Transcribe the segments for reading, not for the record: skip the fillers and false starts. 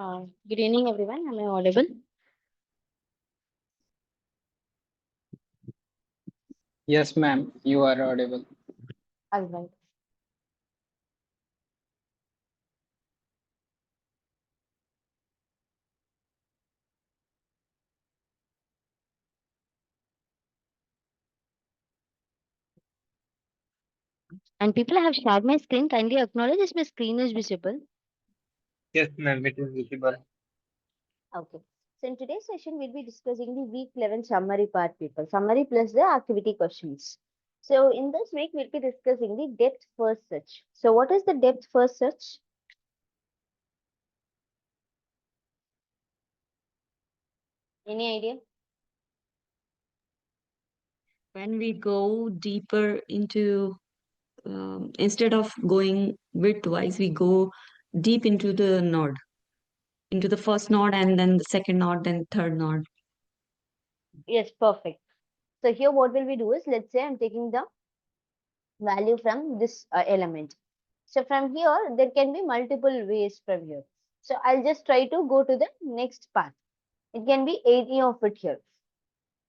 Good evening, everyone. Am I audible? Yes, ma'am, you are audible. All right. And people have shared my screen. Kindly acknowledge if my screen is visible. Yes, ma'am, it is visible. Okay. So in today's session, we'll be discussing the week 11 summary part, people. Summary plus the activity questions. So in this week, we'll be discussing the depth first search. So what is the depth first search? Any idea? When we go deeper into, instead of going widthwise, we go deep into the node, into the first node and then the second node, then third node. Yes, perfect. So here what will we do is, let's say I'm taking the value from this element. So from here, there can be multiple ways from here. So I'll just try to go to the next path. It can be any of it here.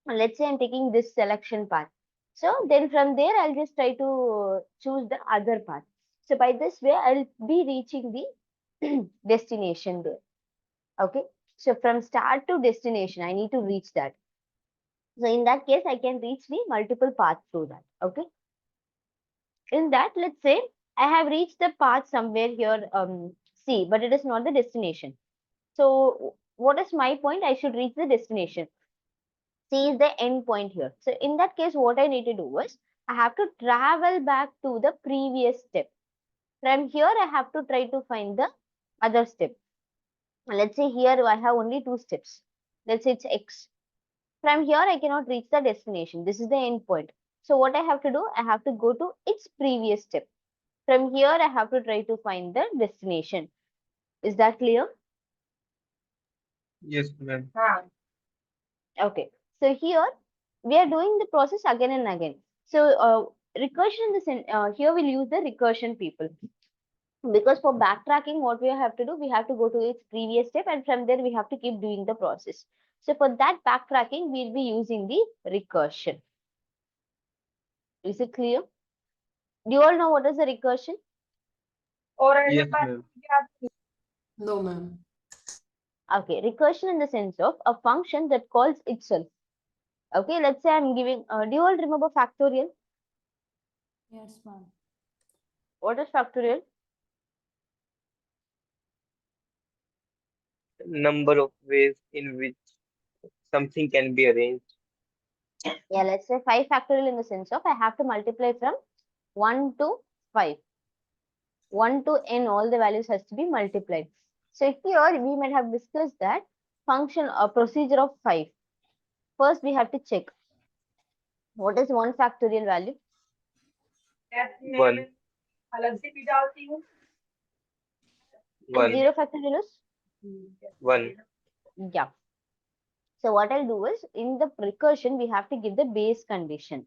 Let's say I'm taking this selection path. So then from there, I'll just try to choose the other path. So by this way, I'll be reaching the destination there. Okay. So from start to destination, I need to reach that. So in that case, I can reach the multiple paths through that. Okay. In that, let's say I have reached the path somewhere here, C, but it is not the destination. So what is my point? I should reach the destination. C is the end point here. So in that case, what I need to do is I have to travel back to the previous step. From here, I have to try to find the other step. Let's say here I have only two steps. Let's say it's X. From here, I cannot reach the destination. This is the end point. So what I have to do, I have to go to its previous step. From here, I have to try to find the destination. Is that clear? Yes, ma'am. Okay. So here we are doing the process again and again. So recursion in the here we'll use the recursion people, because for backtracking, what we have to do, we have to go to its previous step, and from there we have to keep doing the process. So for that backtracking, we'll be using the recursion. Is it clear? Do you all know what is the recursion? Yes, ma'am. No, ma'am. Okay, recursion in the sense of a function that calls itself. Okay, let's say I'm giving, do you all remember factorial? Yes, ma'am. What is factorial? Number of ways in which something can be arranged. Yeah, let's say 5 factorial in the sense of I have to multiply from 1 to 5. 1 to n, all the values has to be multiplied. So here we might have discussed that function or procedure of 5. First we have to check what is 1 factorial value. 1. And 1. 0 factorial is 1. yeah. So what I'll do is, in the recursion we have to give the base condition,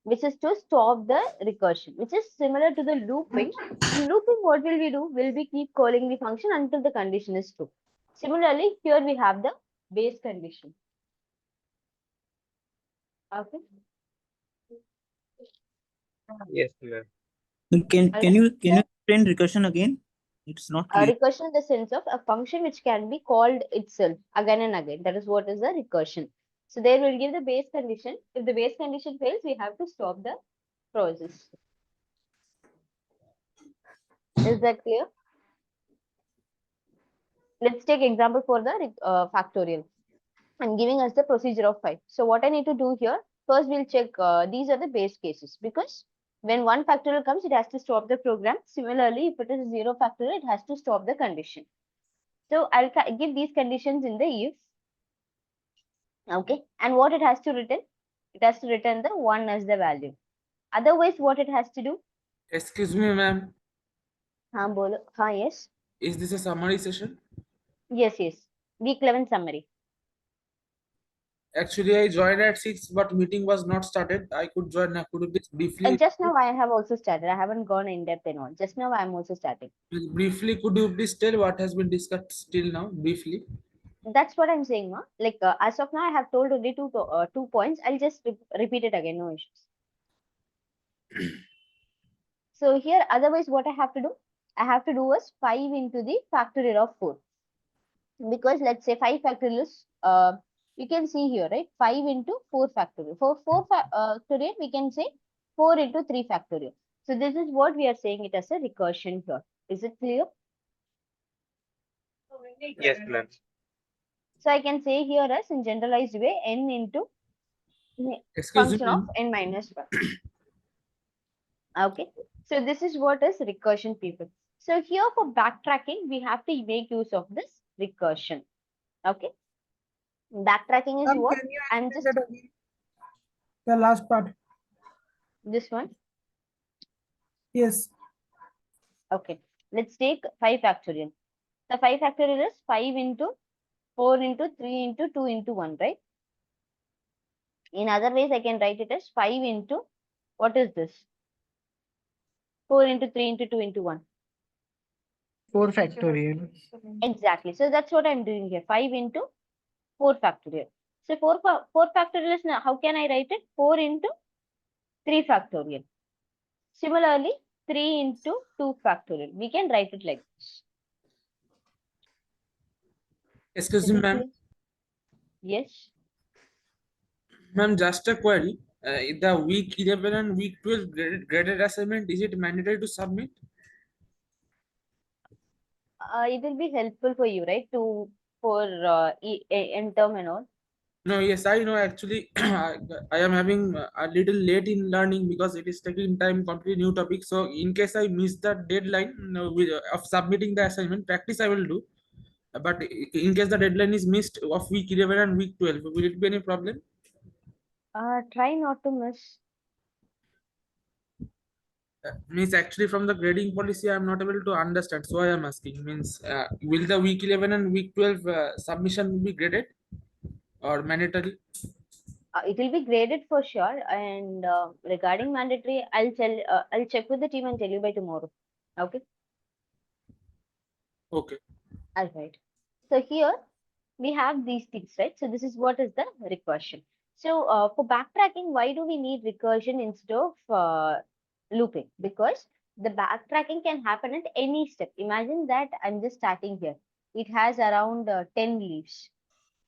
which is to stop the recursion, which is similar to the looping. In looping, what will we do? Will we keep calling the function until the condition is true? Similarly, here we have the base condition. Okay. Yes, ma'am. Can you explain recursion again? It's not clear. Recursion in the sense of a function which can be called itself again and again. That is what is the recursion. So there we'll give the base condition. If the base condition fails, we have to stop the process. Is that clear? Let's take example for the factorial. I'm giving us the procedure of 5. So what I need to do here, first we'll check these are the base cases, because when 1 factorial comes, it has to stop the program. Similarly, if it is 0 factorial, it has to stop the condition. So I'll give these conditions in the if. Okay. And what it has to return? It has to return the 1 as the value. Otherwise, what it has to do? Excuse me, ma'am. Bolo. Yes. Is this a summary session? Yes, yes. Week 11 summary. Actually, I joined at 6, but meeting was not started. I could join now. Could you please briefly, Just now I have also started. I haven't gone in depth and all. Just now I'm also starting. could you please tell what has been discussed till now, briefly? That's what I'm saying, no? Like as of now, I have told only 2 points. I'll just repeat it again. No issues. So here, otherwise, what I have to do? I have to do is 5 into the factorial of 4. Because let's say 5 factorial is, you can see here, right? 5 into 4 factorial. For 4 factorial, we can say 4 into 3 factorial. So this is what we are saying it as a recursion here. Is it clear? Yes, ma'am. So I can say here as in generalized way, n into Excuse function me. of n minus 1. Okay. So this is what is recursion, people. So here for backtracking, we have to make use of this recursion. Okay. Backtracking is what? Can you I'm explain just that again? The last part. this one. Yes. Okay. Let's take 5 factorial. The 5 factorial is 5 into 4 into 3 into 2 into 1, right? In other ways, I can write it as 5 into, what is this? 4 into 3 into 2 into 1. 4 factorial. Exactly. So that's what I'm doing here. 5 into 4 factorial. So 4 factorial is now, how can I write it? 4 into 3 factorial. Similarly, 3 into 2 factorial. We can write it like this. Excuse Is me, it ma'am. clear? Yes. Ma'am, just a query. The week 11 and week 12 graded assignment, is it mandatory to submit? It will be helpful for you, right? For end term and all. No, yes, I know. Actually, I am having a little late in learning because it is taking time completely new topic. So, in case I miss the deadline of submitting the assignment, practice I will do. But in case the deadline is missed of week 11 and week 12, will it be any problem? Try not to miss. Means actually from the grading policy, I am not able to understand. So, I am asking. Means will the week 11 and week 12 submission be graded or mandatory? It will be graded for sure. And regarding mandatory, I'll check with the team and tell you by tomorrow. Okay. Okay. All right. So here we have these things, right? So this is what is the recursion. So for backtracking, why do we need recursion instead of looping? Because the backtracking can happen at any step. Imagine that I'm just starting here. It has around 10 leaves.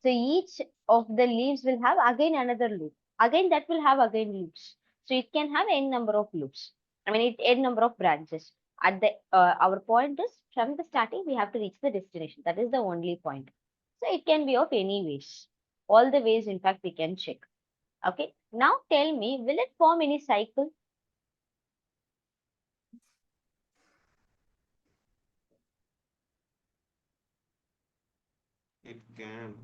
So each of the leaves will have again another loop. Again, that will have again loops. So it can have n number of loops. I mean, n number of branches. At the our point is from the starting we have to reach the destination. That is the only point. So it can be of any ways. All the ways, in fact, we can check. Okay. Now tell me, will it form any cycle? It can.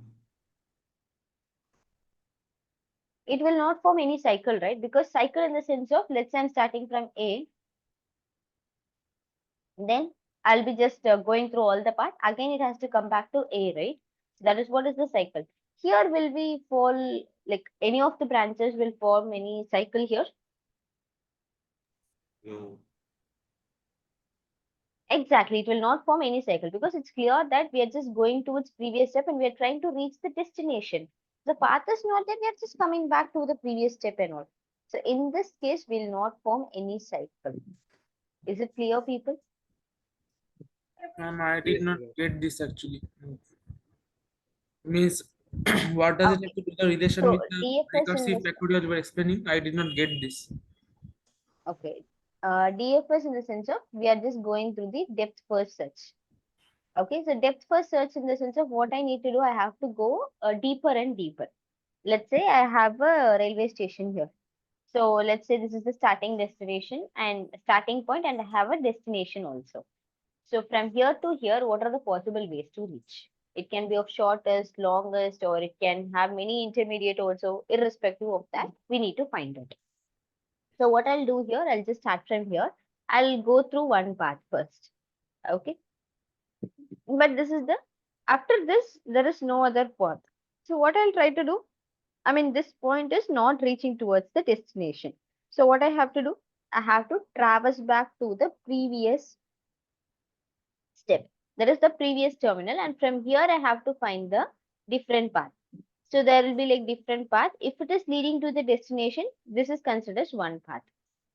It will not form any cycle, right? Because cycle in the sense of, let's say I'm starting from A, then I'll be just going through all the part. Again, it has to come back to A, right? So that is what is the cycle. Here will we fall, like any of the branches will form any cycle here? No. Exactly, it will not form any cycle because it's clear that we are just going towards previous step and we are trying to reach the destination. The path is not there, we are just coming back to the previous step and all. So in this case, will not form any cycle. Is it clear, people? I did Yes, not ma'am. get this actually. Means what does it have Okay. to do the relation So with the DFS in recursive this, factorial you were explaining? I did not get this. okay. DFS in the sense of we are just going through the depth first search. Okay, so depth first search in the sense of what I need to do, I have to go deeper and deeper. Let's say I have a railway station here. So let's say this is the starting destination and starting point, and I have a destination also. So from here to here, what are the possible ways to reach? It can be of shortest, longest, or it can have many intermediate also. Irrespective of that, we need to find it. So what I'll do here, I'll just start from here. I'll go through one path first. Okay. But this is the, after this, there is no other path. So what I'll try to do, I mean, this point is not reaching towards the destination. So what I have to do? I have to traverse back to the previous step. That is the previous terminal. And from here, I have to find the different path. So there will be like different path. If it is leading to the destination, this is considered as one path.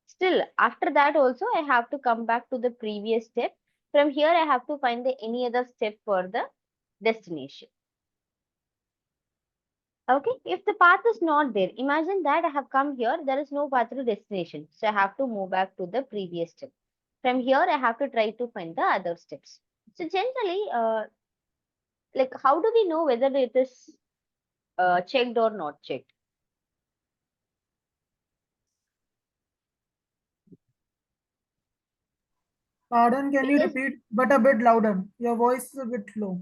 Still, after that also, I have to come back to the previous step. From here, I have to find the any other step for the destination. Okay, if the path is not there, imagine that I have come here, there is no path to destination. So I have to move back to the previous step. From here, I have to try to find the other steps. So generally, like how do we know whether it is checked or not checked? Pardon, can you Because repeat, but a bit louder? Your voice is a bit low.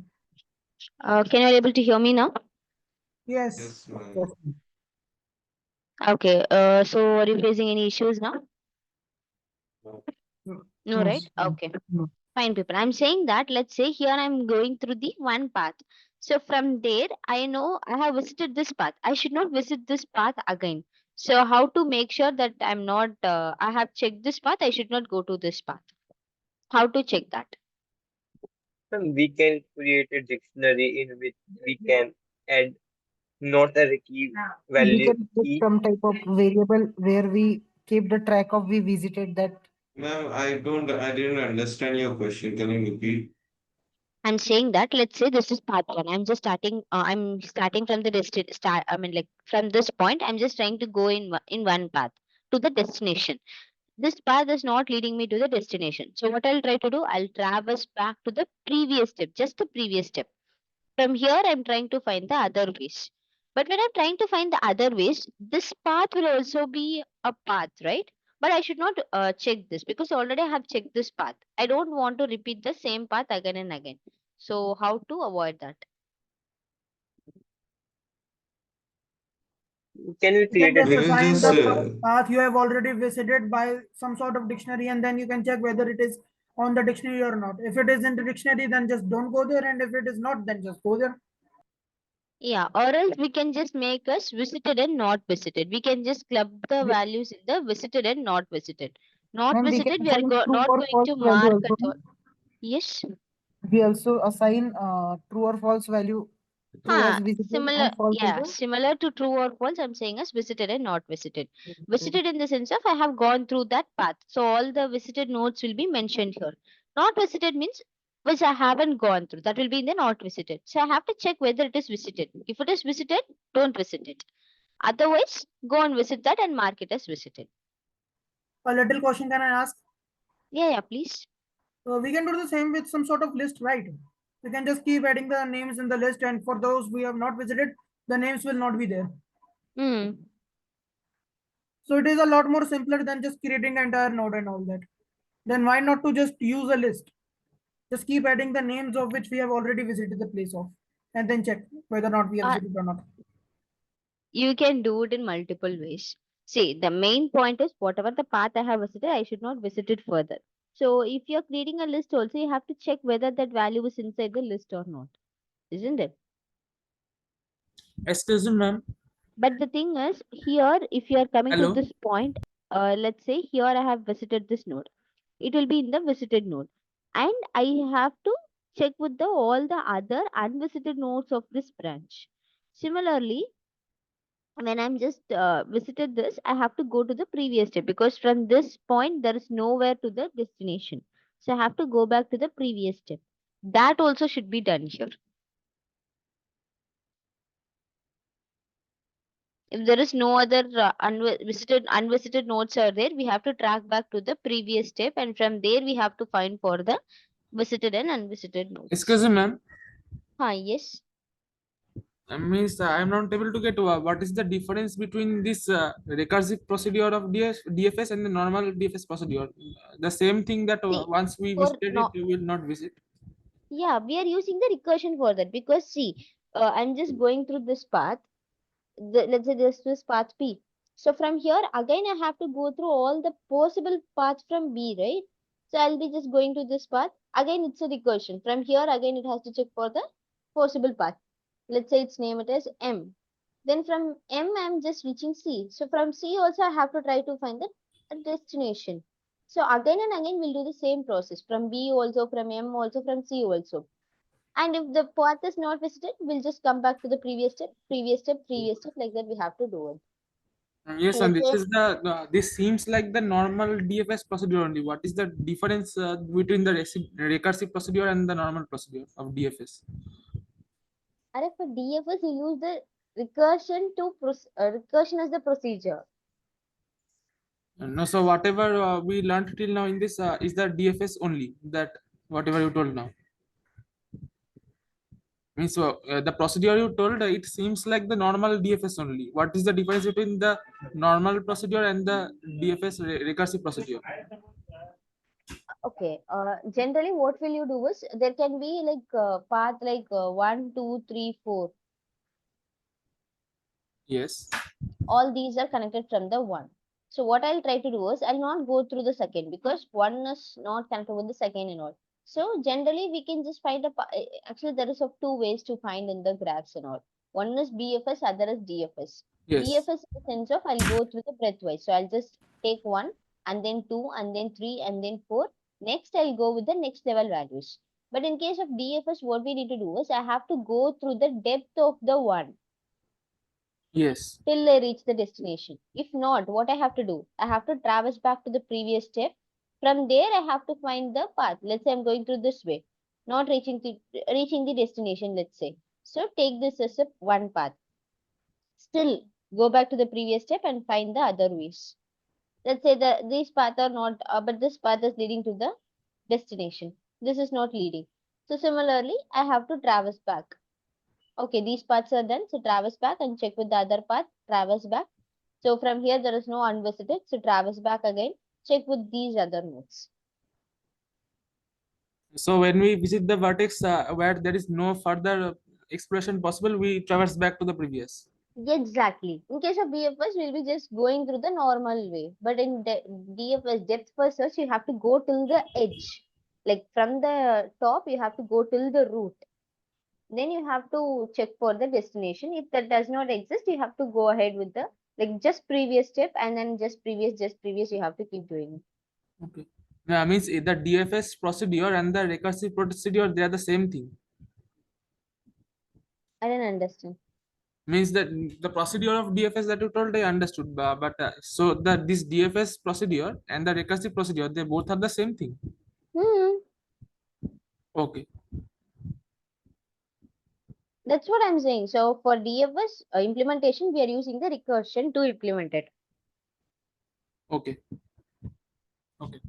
can you able to hear me now? Yes. Yes, ma'am. Yes. Okay, so are you facing any issues now? No, right? Okay. No. Fine, people. I'm saying that, let's say here I'm going through the one path. So from there, I know I have visited this path. I should not visit this path again. So how to make sure that I'm not, I have checked this path, I should not go to this path. How to check that? And we can create a dictionary in which we can add not a key We value can put key. some type of variable where we keep the track of we visited that. Ma'am, I didn't understand your question. Can you repeat? I'm saying that, let's say this is path one. I'm starting from the start. I mean, like from this point, I'm just trying to go in one path to the destination. This path is not leading me to the destination. So what I'll try to do, I'll traverse back to the previous step, just the previous step. From here, I'm trying to find the other ways. But when I'm trying to find the other ways, this path will also be a path, right? But I should not check this because already I have checked this path. I don't want to repeat the same path again and again. So how to avoid that? Can we You can create a just We will assign just the dictionary? path you have already visited by some sort of dictionary, and then you can check whether it is on the dictionary or not. If it is in the dictionary, then just don't go there, and if it is not, then just go there. Yeah, or else we can just make us visited and not visited. We can just club the We, values in the visited and not visited. Not and we can visited, we are assign true not or going false to value mark also. at all. Yes. We also assign true or false value. True as visited Similar, and false as yeah, a. similar to true or false. I'm saying as visited and not visited. Visited in the sense of I have gone through that path. So all the visited nodes will be mentioned here. Not visited means which I haven't gone through. That will be in the not visited. So I have to check whether it is visited. If it is visited, don't visit it. Otherwise, go and visit that and mark it as visited. A little question can I ask? Yeah, yeah, please. We can do the same with some sort of list, right? We can just keep adding the names in the list, and for those we have not visited, the names will not be there. Hmm. So it is a lot more simpler than just creating the entire node and all that. Then why not to just use a list? Just keep adding the names of which we have already visited the place of, and then check whether or not we have Uh, visited or not. you can do it in multiple ways. See, the main point is whatever the path I have visited, I should not visit it further. So if you're creating a list also, you have to check whether that value is inside the list or not, isn't it? Excuse me, ma'am. But the thing is, here, if you are coming to Hello. this point, let's say here I have visited this node. It will be in the visited node. And I have to check with the all the other unvisited nodes of this branch. Similarly, when I'm just visited this, I have to go to the previous step because from this point there is nowhere to the destination. So I have to go back to the previous step. That also should be done here. If there is no other unvisited nodes are there, we have to track back to the previous step, and from there we have to find for the visited and unvisited nodes. Excuse me, ma'am. Yes. Means I am not able to get what is the difference between this recursive procedure of DFS and the normal DFS procedure. The same thing that See, once we for visited it, no, we will not visit. yeah, we are using the recursion for that because see, I'm just going through this path. Let's say this path P. So from here again I have to go through all the possible paths from B, right? So I'll be just going to this path. Again it's a recursion. From here again it has to check for the possible path. Let's say its name it is M. Then from M, I'm just reaching C. So from C also I have to try to find the destination. So again and again we'll do the same process from B also, from M also, from C also. And if the path is not visited, we'll just come back to the previous step, previous step, previous step, like that we have to do it. Yes, So and let's this say, is this seems like the normal DFS procedure only. What is the difference between the recursive procedure and the normal procedure of DFS? for DFS, you use the recursion recursion as the procedure. No, so whatever we learned till now in this is the DFS only. That whatever you told now means the procedure you told it seems like the normal DFS only. What is the difference between the normal procedure and the DFS recursive procedure? Okay. Generally, what will you do is there can be like path like 1, 2, 3, 4. Yes. All these are connected from the 1. So what I'll try to do is I'll not go through the second because 1 is not connected with the second and all. So generally, we can just find actually there is of two ways to find in the graphs and all. One is BFS, other is DFS. Yes. BFS in the sense of I'll go through the breadthwise. So I'll just take 1 and then 2 and then 3 and then 4. Next, I'll go with the next level values. But in case of DFS, what we need to do is I have to go through the depth of the 1 Yes. till I reach the destination. If not, what I have to do? I have to traverse back to the previous step. From there, I have to find the path. Let's say I'm going through this way, not reaching the destination, let's say. So take this as a one path. Still, go back to the previous step and find the other ways. Let's say that these paths are not, but this path is leading to the destination. This is not leading. So similarly, I have to traverse back. Okay, these paths are done. So traverse back and check with the other path. Traverse back. So from here, there is no unvisited. So traverse back again. Check with these other nodes. So when we visit the vertex where there is no further exploration possible, we traverse back to the previous. Exactly. In case of BFS, we'll be just going through the normal way. But in DFS, depth first search, you have to go till the edge. Like from the top, you have to go till the root. Then you have to check for the destination. If that does not exist, you have to go ahead with the like just previous step and then just previous, you have to keep doing it. Okay. Means the DFS procedure and the recursive procedure, they are the same thing. I don't understand. Means that the procedure of DFS that you told I understood, but so that this DFS procedure and the recursive procedure, they both are the same thing. Hmm. Okay. That's what I'm saying. So for DFS implementation, we are using the recursion to implement it. Okay. Okay.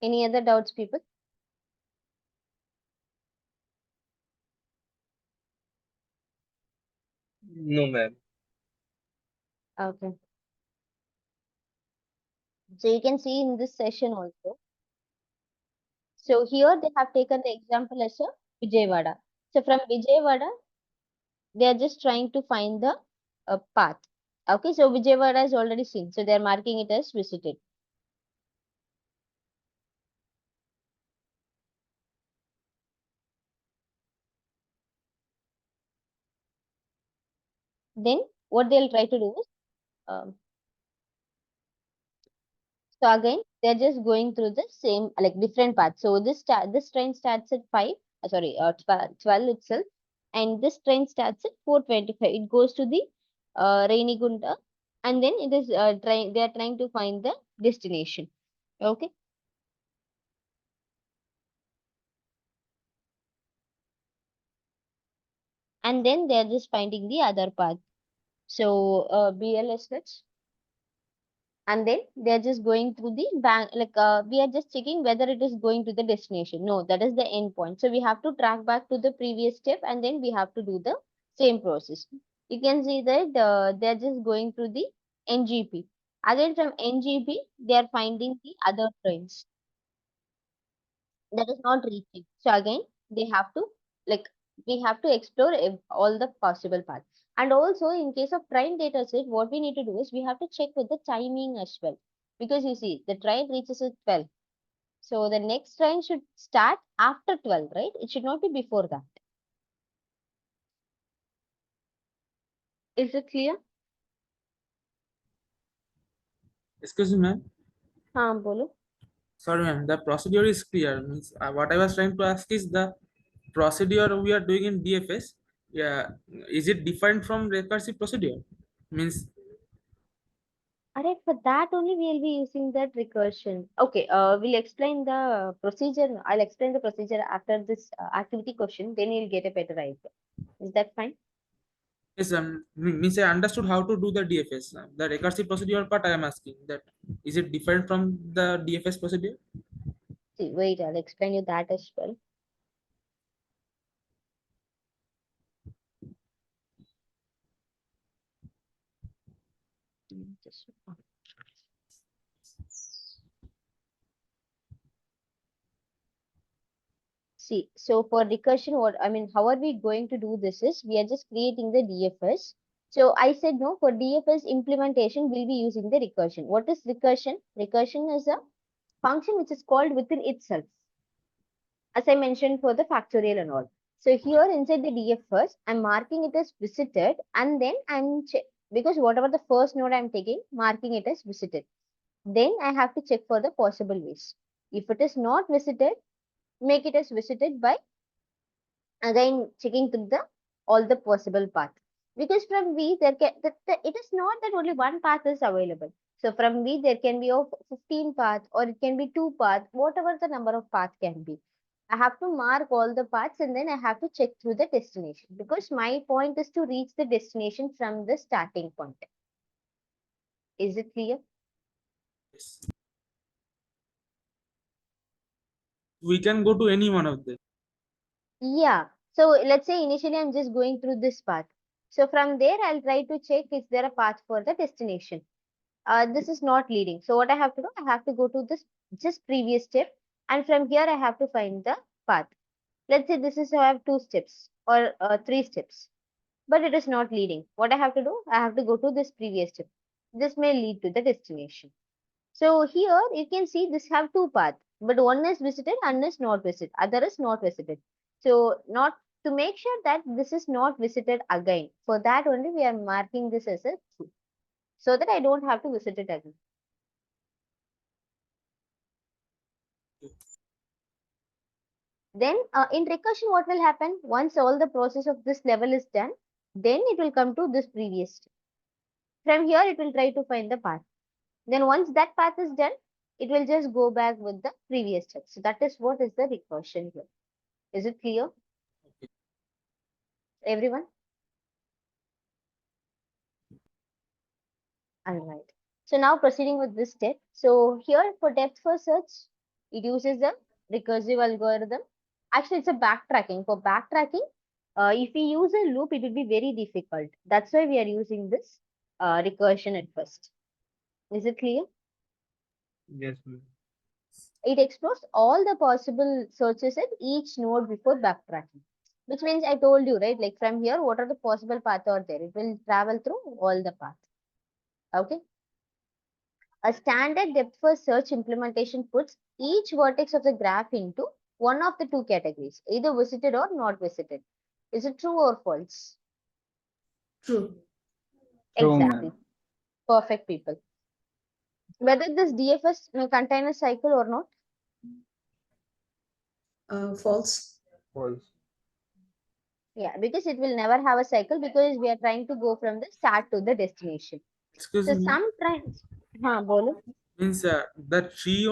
Any other doubts, people? No, ma'am. Okay. So you can see in this session also. So here they have taken the example as a Vijayawada. So from Vijayawada, they are just trying to find the path. Okay, so Vijayawada is already seen. So they are marking it as visited. Then what they'll try to do is, um, so again, they're just going through the same, like different paths. So this train starts at 5, 12 itself. And this train starts at 4:25. It goes to the Rainigunda. And then it is they are trying to find the destination. Okay. And then they are just finding the other path. So BLS, and then they're just going through the bank, like we are just checking whether it is going to the destination. No, that is the end point. So we have to track back to the previous step and then we have to do the same process. You can see that they're just going through the NGP. Again from NGP, they are finding the other trains that is not reaching. So again, they have to, like, we have to explore all the possible paths. And also in case of train data set, what we need to do is we have to check with the timing as well. Because you see, the train reaches at 12. So the next train should start after 12, right? It should not be before that. Is it clear? Excuse me, ma'am. Bolo. Sorry, ma'am. The procedure is clear. Means what I was trying to ask is the procedure we are doing in DFS. Yeah, is it different from recursive procedure? Means Alright, for that only we will be using that recursion. Okay, we'll explain the procedure. I'll explain the procedure after this activity question. Then you'll get a better idea. Is that fine? yes, means I understood how to do the DFS. The recursive procedure part I am asking that is it different from the DFS procedure? See, wait, I'll explain you that as well. Just see, so for recursion, how are we going to do this is we are just creating the DFS. So I said no, for DFS implementation, we'll be using the recursion. What is recursion? Recursion is a function which is called within itself, as I mentioned for the factorial and all. So here inside the DFS, I'm marking it as visited, and then because whatever the first node I'm taking, marking it as visited. Then I have to check for the possible ways. If it is not visited, make it as visited by again checking through the all the possible path. Because from V there can it is not that only one path is available. So from V there can be of 15 paths or it can be 2 paths, whatever the number of paths can be. I have to mark all the paths and then I have to check through the destination because my point is to reach the destination from the starting point. Is it clear? Yes. We can go to any one of them. Yeah. So let's say initially I'm just going through this path. So from there I'll try to check is there a path for the destination. This is not leading. So what I have to do, I have to go to this just previous step, and from here I have to find the path. Let's say this is I have 2 steps or 3 steps, but it is not leading. What I have to do, I have to go to this previous step. This may lead to the destination. So here you can see this have 2 paths, but one is visited and is not visited. Other is not visited. So not to make sure that this is not visited again. For that only we are marking this as a true, so that I don't have to visit it again. Then in recursion, what will happen? Once all the process of this level is done, then it will come to this previous step. From here, it will try to find the path. Then once that path is done, it will just go back with the previous step. So that is what is the recursion here. Is it clear? Everyone? Alright. So now proceeding with this step. So here for depth first search, it uses a recursive algorithm. Actually, it's a backtracking. For backtracking, if we use a loop, it will be very difficult. That's why we are using this recursion at first. Is it clear? Yes, ma'am. It explores all the possible searches at each node before backtracking. Which means I told you, right? Like from here, what are the possible paths are there? It will travel through all the paths. Okay. A standard depth first search implementation puts each vertex of the graph into one of the 2 categories, either visited or not visited. Is it true or false? True. True, Exactly. ma'am. Perfect, people. Whether this DFS may contain a cycle or not? False. False. Yeah, because it will never have a cycle because we are trying to go from the start to the destination. Excuse So me. some trains, bolo. Means the tree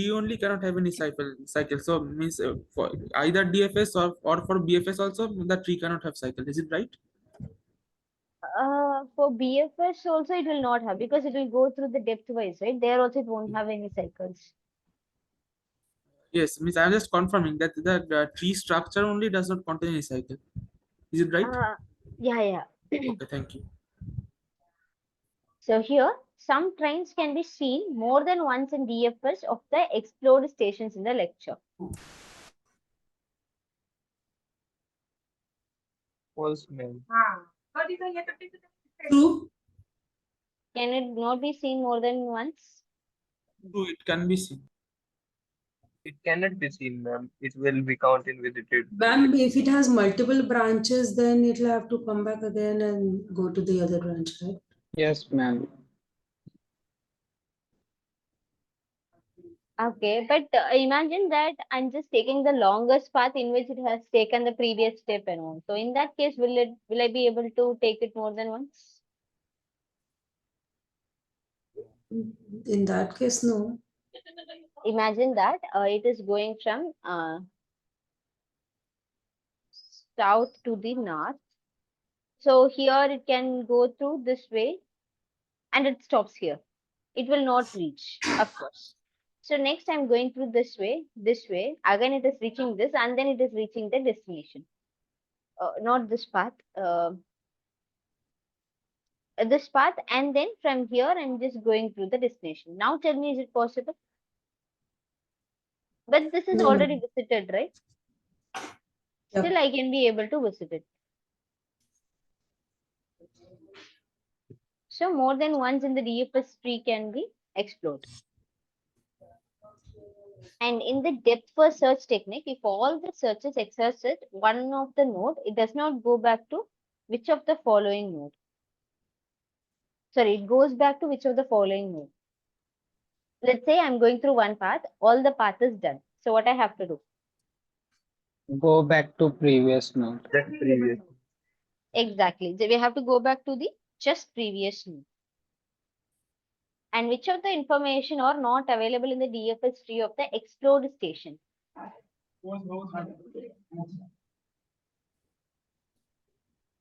only cannot have any cycle. So means for either DFS or for BFS also the tree cannot have cycle. Is it right? For BFS also it will not have because it will go through the depth wise, right? There also it won't have any cycles. Yes, means I'm just confirming that the tree structure only does not contain any cycle. Is it right? Yeah. Okay, thank you. So here, some trains can be seen more than once in DFS of the explored stations in the lecture. False, ma'am. True. Can it not be seen more than once? True, it can be seen. It cannot be seen, ma'am. It will be counted visited. Ma'am, if it has multiple branches, then it'll have to come back again and go to the other branch, right? Yes, ma'am. Okay, but imagine that I'm just taking the longest path in which it has taken the previous step and all. So in that case, will I be able to take it more than once? In that case, no. Imagine that it is going from south to the north. So here it can go through this way and it stops here. It will not reach, of course. So next I'm going through this way. Again it is reaching this and then it is reaching the destination. Not this path. This path and then from here I'm just going through the destination. Now tell me, is it possible? But this is No, no. already visited, right? Yep. Still I can be able to visit it. So more than once in the DFS tree can be explored. And in the depth first search technique, if all the searches exhausted one of the node, it does not go back to which of the following node. Sorry, it goes back to which of the following node. Let's say I'm going through one path, all the path is done. So what I have to do? Go back to previous node. Just previous. Exactly. So we have to go back to the just previous node. And which of the information are not available in the DFS tree of the explored station?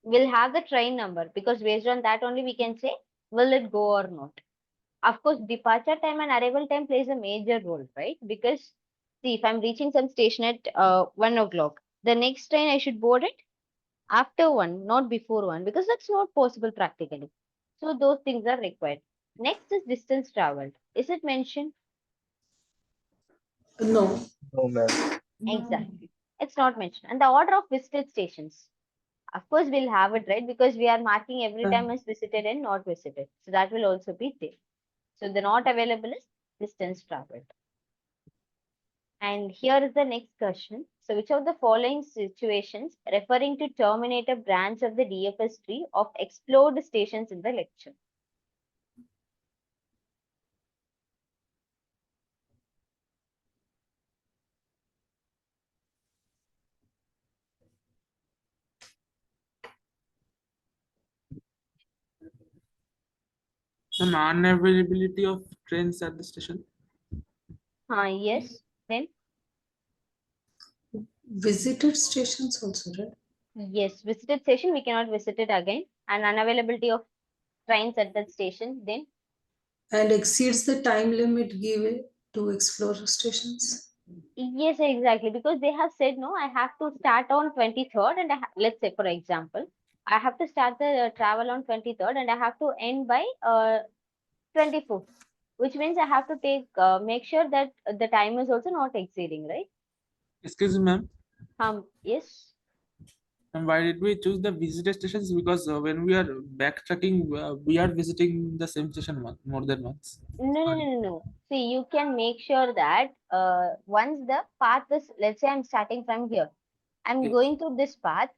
We'll have the train number because based on that only we can say will it go or not. Of course, departure time and arrival time plays a major role, right? Because see, if I'm reaching some station at 1 o'clock, the next train I should board it after 1, not before 1, because that's not possible practically. So those things are required. Next is distance traveled. Is it mentioned? No. No, ma'am. Exactly. It's not mentioned. And the order of visited stations. Of course, we'll have it, right? Because we are marking every time as visited and not visited. So that will also be there. So the not available is distance traveled. And here is the next question. So which of the following situations referring to terminate a branch of the DFS tree of explored stations in the lecture? Some unavailability of trains at the station. Yes. Then Visited stations also, right? yes, visited station, we cannot visit it again. And unavailability of trains at that station. Then And exceeds the time limit given to explore stations. yes, exactly. Because they have said, no, I have to start on 23rd. And let's say, for example, I have to start the travel on 23rd and I have to end by 24th, which means I have to make sure that the time is also not exceeding, right? Excuse me, ma'am. Yes. And why did we choose the visited stations? Because when we are backtracking, we are visiting the same station more than once. No. See, you can make sure that once the path is, let's say I'm starting from here, I'm Yes. going through this path,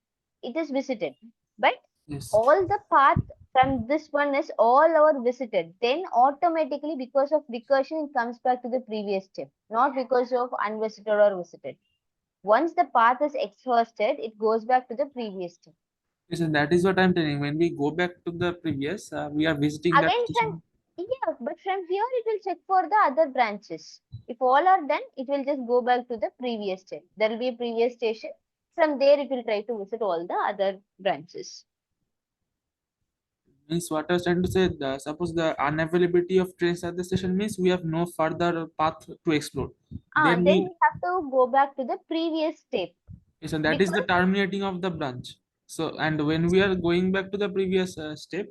it is visited. But Yes. all the path from this one is all our visited. Then automatically, because of recursion, it comes back to the previous step, not because of unvisited or visited. Once the path is exhausted, it goes back to the previous step. Yes, and that is what I'm telling. When we go back to the previous, we are visiting that Again, station. yeah, but from here it will check for the other branches. If all are done, it will just go back to the previous step. There will be a previous station. From there, it will try to visit all the other branches. Means what I was trying to say, suppose the unavailability of trains at the station means we have no further path to explore. Then Then we, we have to go back to the previous step yes, and that is the because terminating of the branch. So, and when we are going back to the previous step,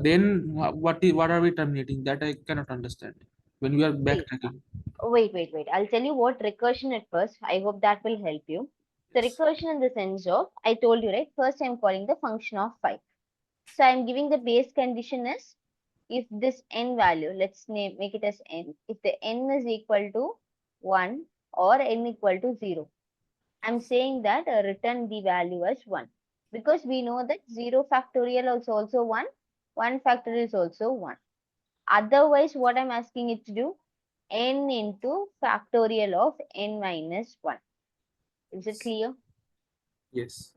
then what are we terminating? That I cannot understand. When we are see, backtracking. wait. I'll tell you what recursion at first. I hope that will help you. So Yes. recursion in the sense of, I told you, right? First, I'm calling the function of 5. So I'm giving the base condition as if this n value, let's make it as n. If the n is equal to 1 or n equal to 0. I'm saying that return the value as 1 because we know that 0 factorial is also 1, 1 factorial is also 1. Otherwise, what I'm asking it to do, n into factorial of n minus 1. Is it clear? Yes.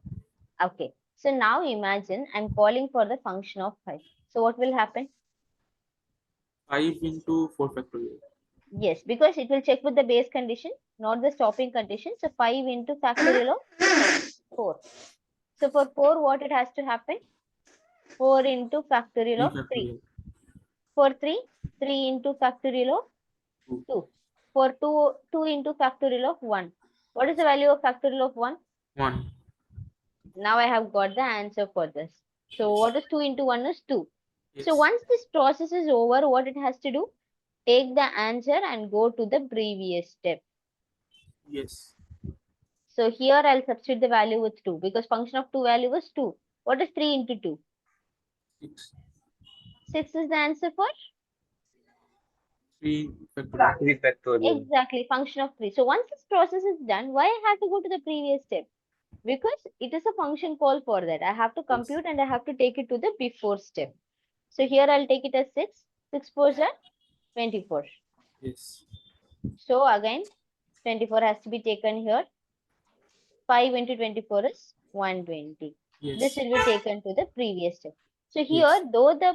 Okay. So now imagine I'm calling for the function of 5. So what will happen? 5 into 4 factorial. Yes, because it will check with the base condition, not the stopping condition. So 5 into factorial of 4. So for 4, what it has to happen? 4 into factorial 3 of 3. factorial. For 3, 3 into factorial of 2. 2. For 2, 2 into factorial of 1. What is the value of factorial of 1? 1. Now I have got the answer for this. So what is 2 into 1 is 2. Yes. So once this process is over, what it has to do? Take the answer and go to the previous step. Yes. So here I'll substitute the value with 2 because function of 2 value was 2. What is 3 into 2? 6. 6 is the answer for? 3 factorial. 3 factorial. Exactly, function of 3. So once this process is done, why I have to go to the previous step? Because it is a function call for that. I have to compute and I have to take it to the before step. So here I'll take it as 6. 6 4s are 24. Yes. So again, 24 has to be taken here. 5 into 24 is 120. Yes. This will be taken to the previous step. So here, Yes. though the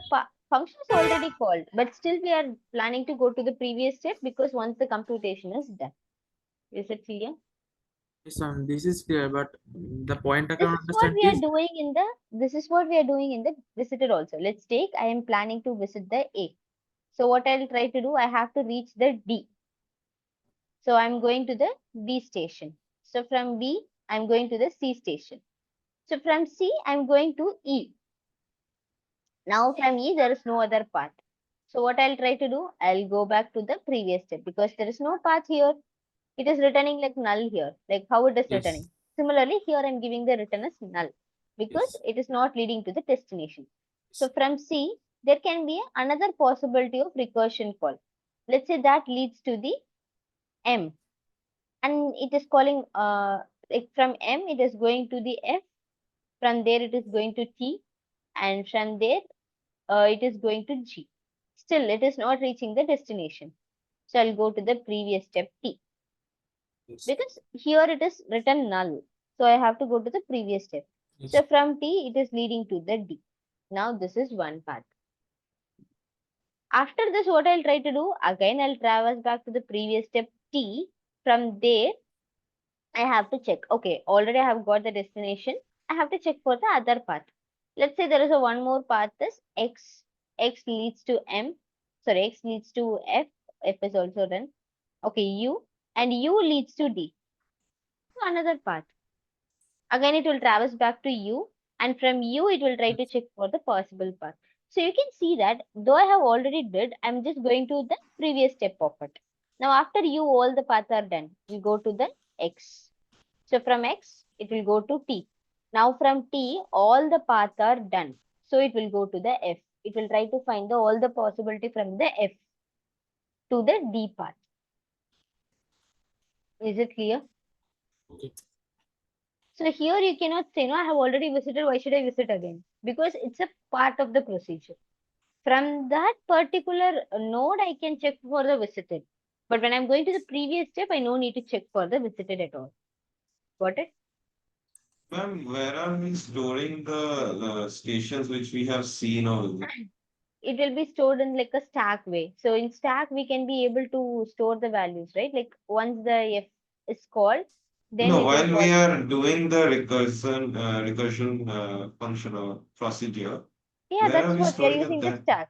function is already called, but still we are planning to go to the previous step because once the computation is done. Is it clear? Yes, this is clear, but the point I This can is what understand we are is doing in the visited also. Let's take, I am planning to visit the A. So what I'll try to do, I have to reach the D. So I'm going to the B station. So from B, I'm going to the C station. So from C, I'm going to E. Now from E, there is no other path. So what I'll try to do, I'll go back to the previous step because there is no path here. It is returning like null here, like how it is yes. returning. Similarly, here I'm giving the return as null because Yes. it is not leading to the destination. So from C, there can be another possibility of recursion call. Let's say that leads to the M and it is calling like from M, it is going to the F. From there, it is going to T and from there, it is going to G. Still, it is not reaching the destination. So I'll go to the previous step T. Yes. Because here it is written null. So I have to go to the previous step. Yes. So from T, it is leading to the D. Now this is one path. After this, what I'll try to do, again, I'll traverse back to the previous step T. From there, I have to check. Okay, already I have got the destination. I have to check for the other path. Let's say there is a one more path is X. X leads to M. Sorry, X leads to F. F is also done. Okay, U. And U leads to D. So another path. Again, it will traverse back to U. And from U, it will try to check for the possible path. So you can see that though I have already did, I'm just going to the previous step of it. Now after U, all the paths are done. We go to the X. So from X, it will go to T. Now from T, all the paths are done. So it will go to the F. It will try to find all the possibility from the F to the D path. Is it clear? Okay. So here you cannot say, no, I have already visited, why should I visit again? Because it's a part of the procedure. From that particular node, I can check for the visited. But when I'm going to the previous step, I no need to check for the visited at all. Got it? Ma'am, where are we storing the stations which we have seen over there? It will be stored in like a stack way. So in stack, we can be able to store the values, right? Like once the F is called, then No, it will while call. we are doing the recursion function or procedure, Yeah, where are that's we what we are storing using the that? stack.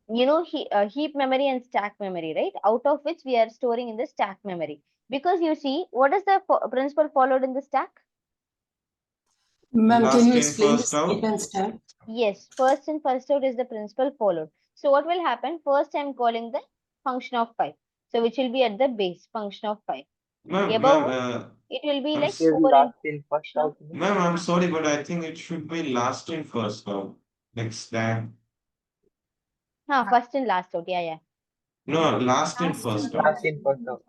You know, heap memory and stack memory, right? Out of which we are storing in the stack memory. Because you see, what is the principle followed in the stack? Ma'am, can Last you in, explain the first out? statement stack? Yes, first in, first out is the principle followed. So what will happen? First, I'm calling the function of 5. So which will be at the base function of 5. Ma'am, Above, ma'am, it will be I'm like Is 4 and last in first no. out. ma'am, I'm sorry, but I think it should be last in, first out. Next that. First and last out. Yeah, yeah. No, last in first out. Last in, first out.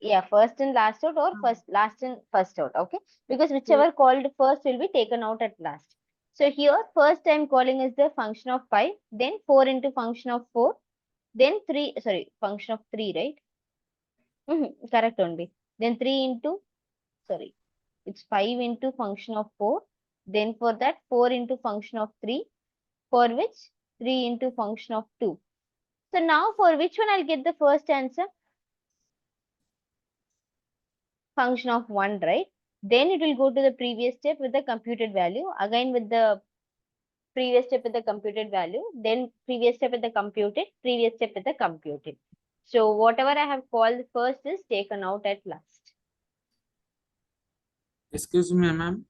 Yeah, first in last out or last in first out. Okay, because whichever called first will be taken out at last. So here first I'm calling is the function of 5, then 4 into function of 4, then 3, sorry, function of 3, right? Correct only. Then 3 into, sorry, it's 5 into function of 4, then for that 4 into function of 3, for which 3 into function of 2. So now for which one I'll get the first answer? Function of 1, right? Then it will go to the previous step with the computed value, again with the previous step with the computed value, then previous step with the computed, previous step with the computed. So whatever I have called first is taken out at last. Excuse me, ma'am.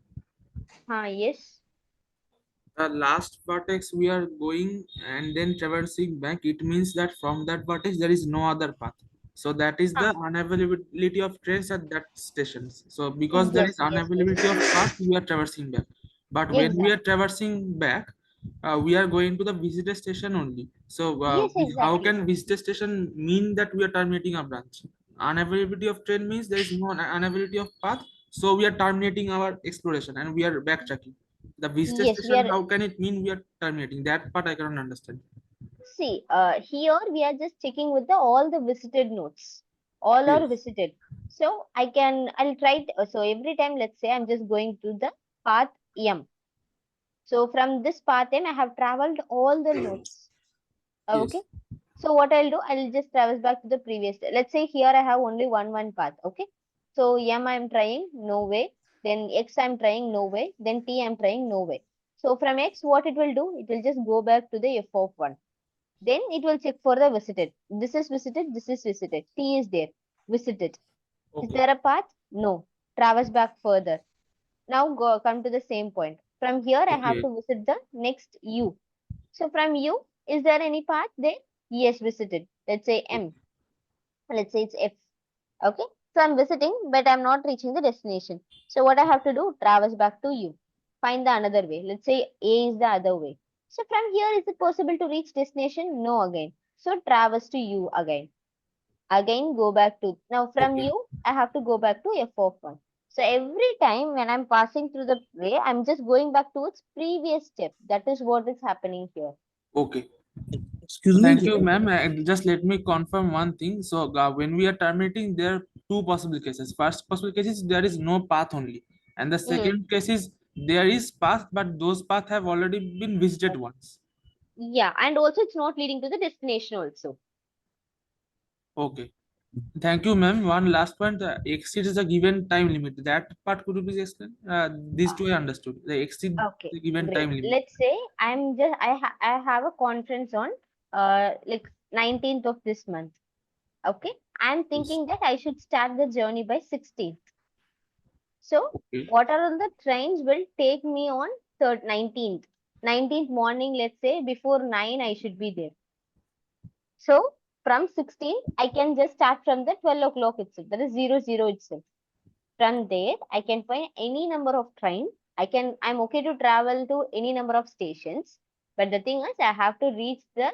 Yes. The last vertex we are going and then traversing back, it means that from that vertex there is no other path. So that is the unavailability of trains at that stations. So because there Yes, is yes, yes. unavailability of path, we are traversing back. But when we are Exactly. traversing back, we are going to the visitor station only. So Yes, how exactly. can visitor station mean that we are terminating a branch? Unavailability of train means there is no unavailability of path. So we are terminating our exploration and we are backtracking. The visitor Yes, we station, are. how can it mean we are terminating? That part I cannot understand. See, here we are just checking with the all the visited nodes. All are Yes. visited. So I'll try. So every time, let's say I'm just going to the path M. So from this path M, I have traveled all the nodes. Okay. Yes. So what I'll do, I'll just traverse back to the previous. Let's say here I have only one path. Okay. So M I'm trying, no way. Then X I'm trying, no way. Then T I'm trying, no way. So from X, what it will do, it will just go back to the F of 1. Then it will check for the visited. This is visited, this is visited. T is there, visited. Is Okay. there a path? No. Traverse back further. Now come to the same point. From here, I have Okay. to visit the next U. So from U, is there any path there? Yes, visited. Let's say M. Let's say it's F. Okay. So I'm visiting, but I'm not reaching the destination. So what I have to do? Traverse back to U. Find the another way. Let's say A is the other way. So from here, is it possible to reach destination? No, again. So traverse to U again. Again, go back to, now from Okay. U, I have to go back to F of 1. So every time when I'm passing through the way, I'm just going back to its previous step. That is what is happening here. Okay. Excuse me. Thank you, ma'am. Just let me confirm one thing. So when we are terminating, there are two possible cases. First possible case is there is no path only, and the Mm. second case is there is path, but those paths have already been visited once. Yeah, and also it's not leading to the destination also. Okay. Thank you, ma'am. One last point. Exceed is a given time limit. That part could you please explain? These two I understood. The exceed Okay, the given great. time limit. Let's say I have a conference on like 19th of this month. Okay, I'm Yes. thinking that I should start the journey by 16th. So Okay. what are all the trains will take me on 19th? 19th morning, let's say before 9 I should be there. So from 16th, I can just start from the 12 o'clock itself. That is 00 itself. From there, I can find any number of train. I'm okay to travel to any number of stations. But the thing is, I have to reach the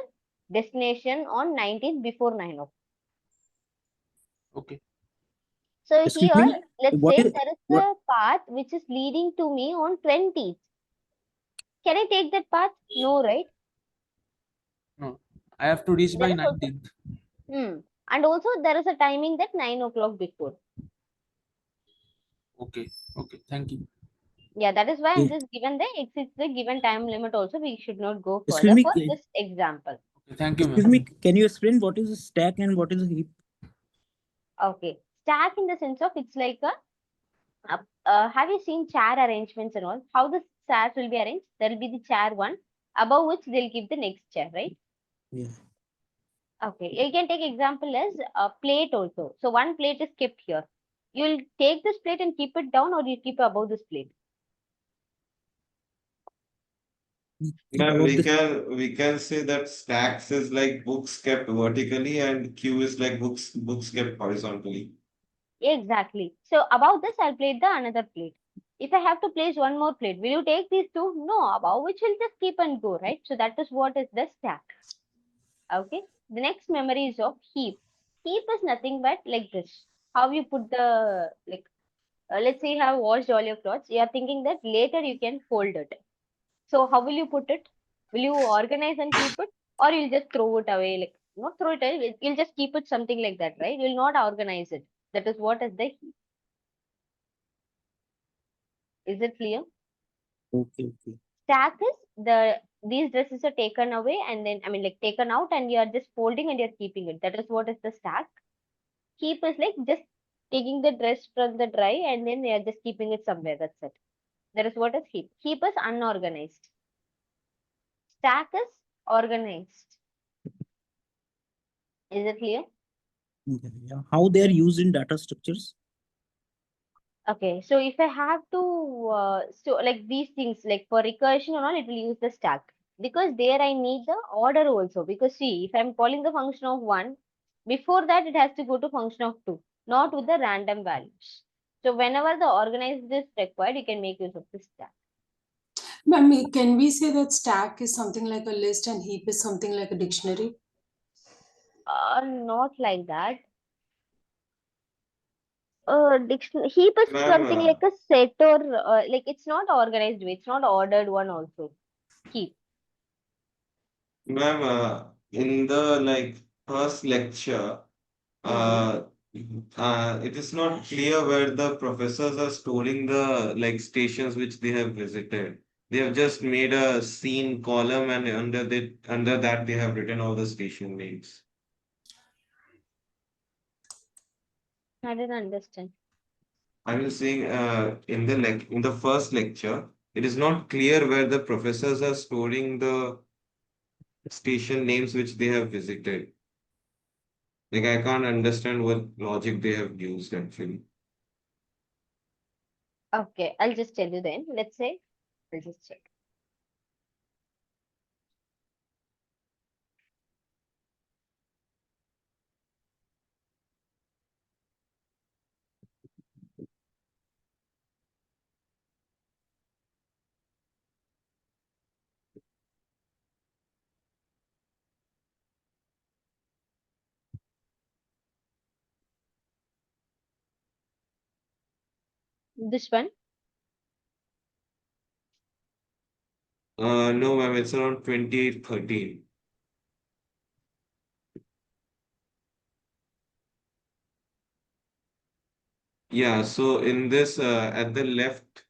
destination on 19th before 9 o'clock. Okay. So Excuse here, me. let's What say is there is what? a path which is leading to me on 20th. Can I take that path? No, right? No, I have to reach There by is also, 19th. and also there is a timing that 9 o'clock before. Okay. Okay. Thank you. Yeah, that is why I'm Okay. just given the exits the given time limit also. We should not go Excuse further me. for this example. Okay. Thank you, Excuse ma'am. me. Can you explain what is a stack and what is a heap? Okay. Stack in the sense of it's like have you seen chair arrangements and all? How the chairs will be arranged? There will be the chair one, above which they'll keep the next chair, right? Yeah. Okay. You can take example as a plate also. So one plate is kept here. You'll take this plate and keep it down, or you keep above this plate. Keep Ma'am, above the. we can say that stacks is like books kept vertically and queue is like books kept horizontally. Exactly. So above this, I'll place the another plate. If I have to place one more plate, will you take these two? No, above which will just keep and go, right? So that is what is the stack. Okay. The next memory is of heap. Heap is nothing but like this. How you put the like let's say you have washed all your clothes. You are thinking that later you can fold it. So how will you put it? Will you organize and keep it, or you'll just throw it away? Like not throw it away. You'll just keep it something like that, right? You'll not organize it. That is what is the heap. Is it clear? Okay, okay. Stack is these dresses are taken away and then like taken out and you are just folding and you're keeping it. That is what is the stack. Keep is like just taking the dress from the dry and then they are just keeping it somewhere. That's it. That is what is heap. Heap is unorganized. Stack is organized. Is it clear? Okay, yeah. How they are used in data structures? Okay, so if I have to, so like these things, like for recursion and all, it will use the stack because there I need the order also. Because see, if I'm calling the function of one, before that it has to go to function of two, not with the random values. So whenever the organized is required, you can make use of the stack. Ma'am, can we say that stack is something like a list and heap is something like a dictionary? Not like that. Dictionary heap is Ma'am, something like a set or like it's not organized way. It's not ordered one also. Heap. ma'am, in the like first lecture, Mm-hmm. uh, it is not clear where the professors are storing the like stations which they have visited. They have just made a scene column and under that they have written all the station names. I didn't understand. I will saying in the first lecture, it is not clear where the professors are storing the station names which they have visited. Like I can't understand what logic they have used actually. Okay, I'll just tell you then. Let's say, I'll just check. This one. No, ma'am, it's around 2813. Yeah, so in this, at the left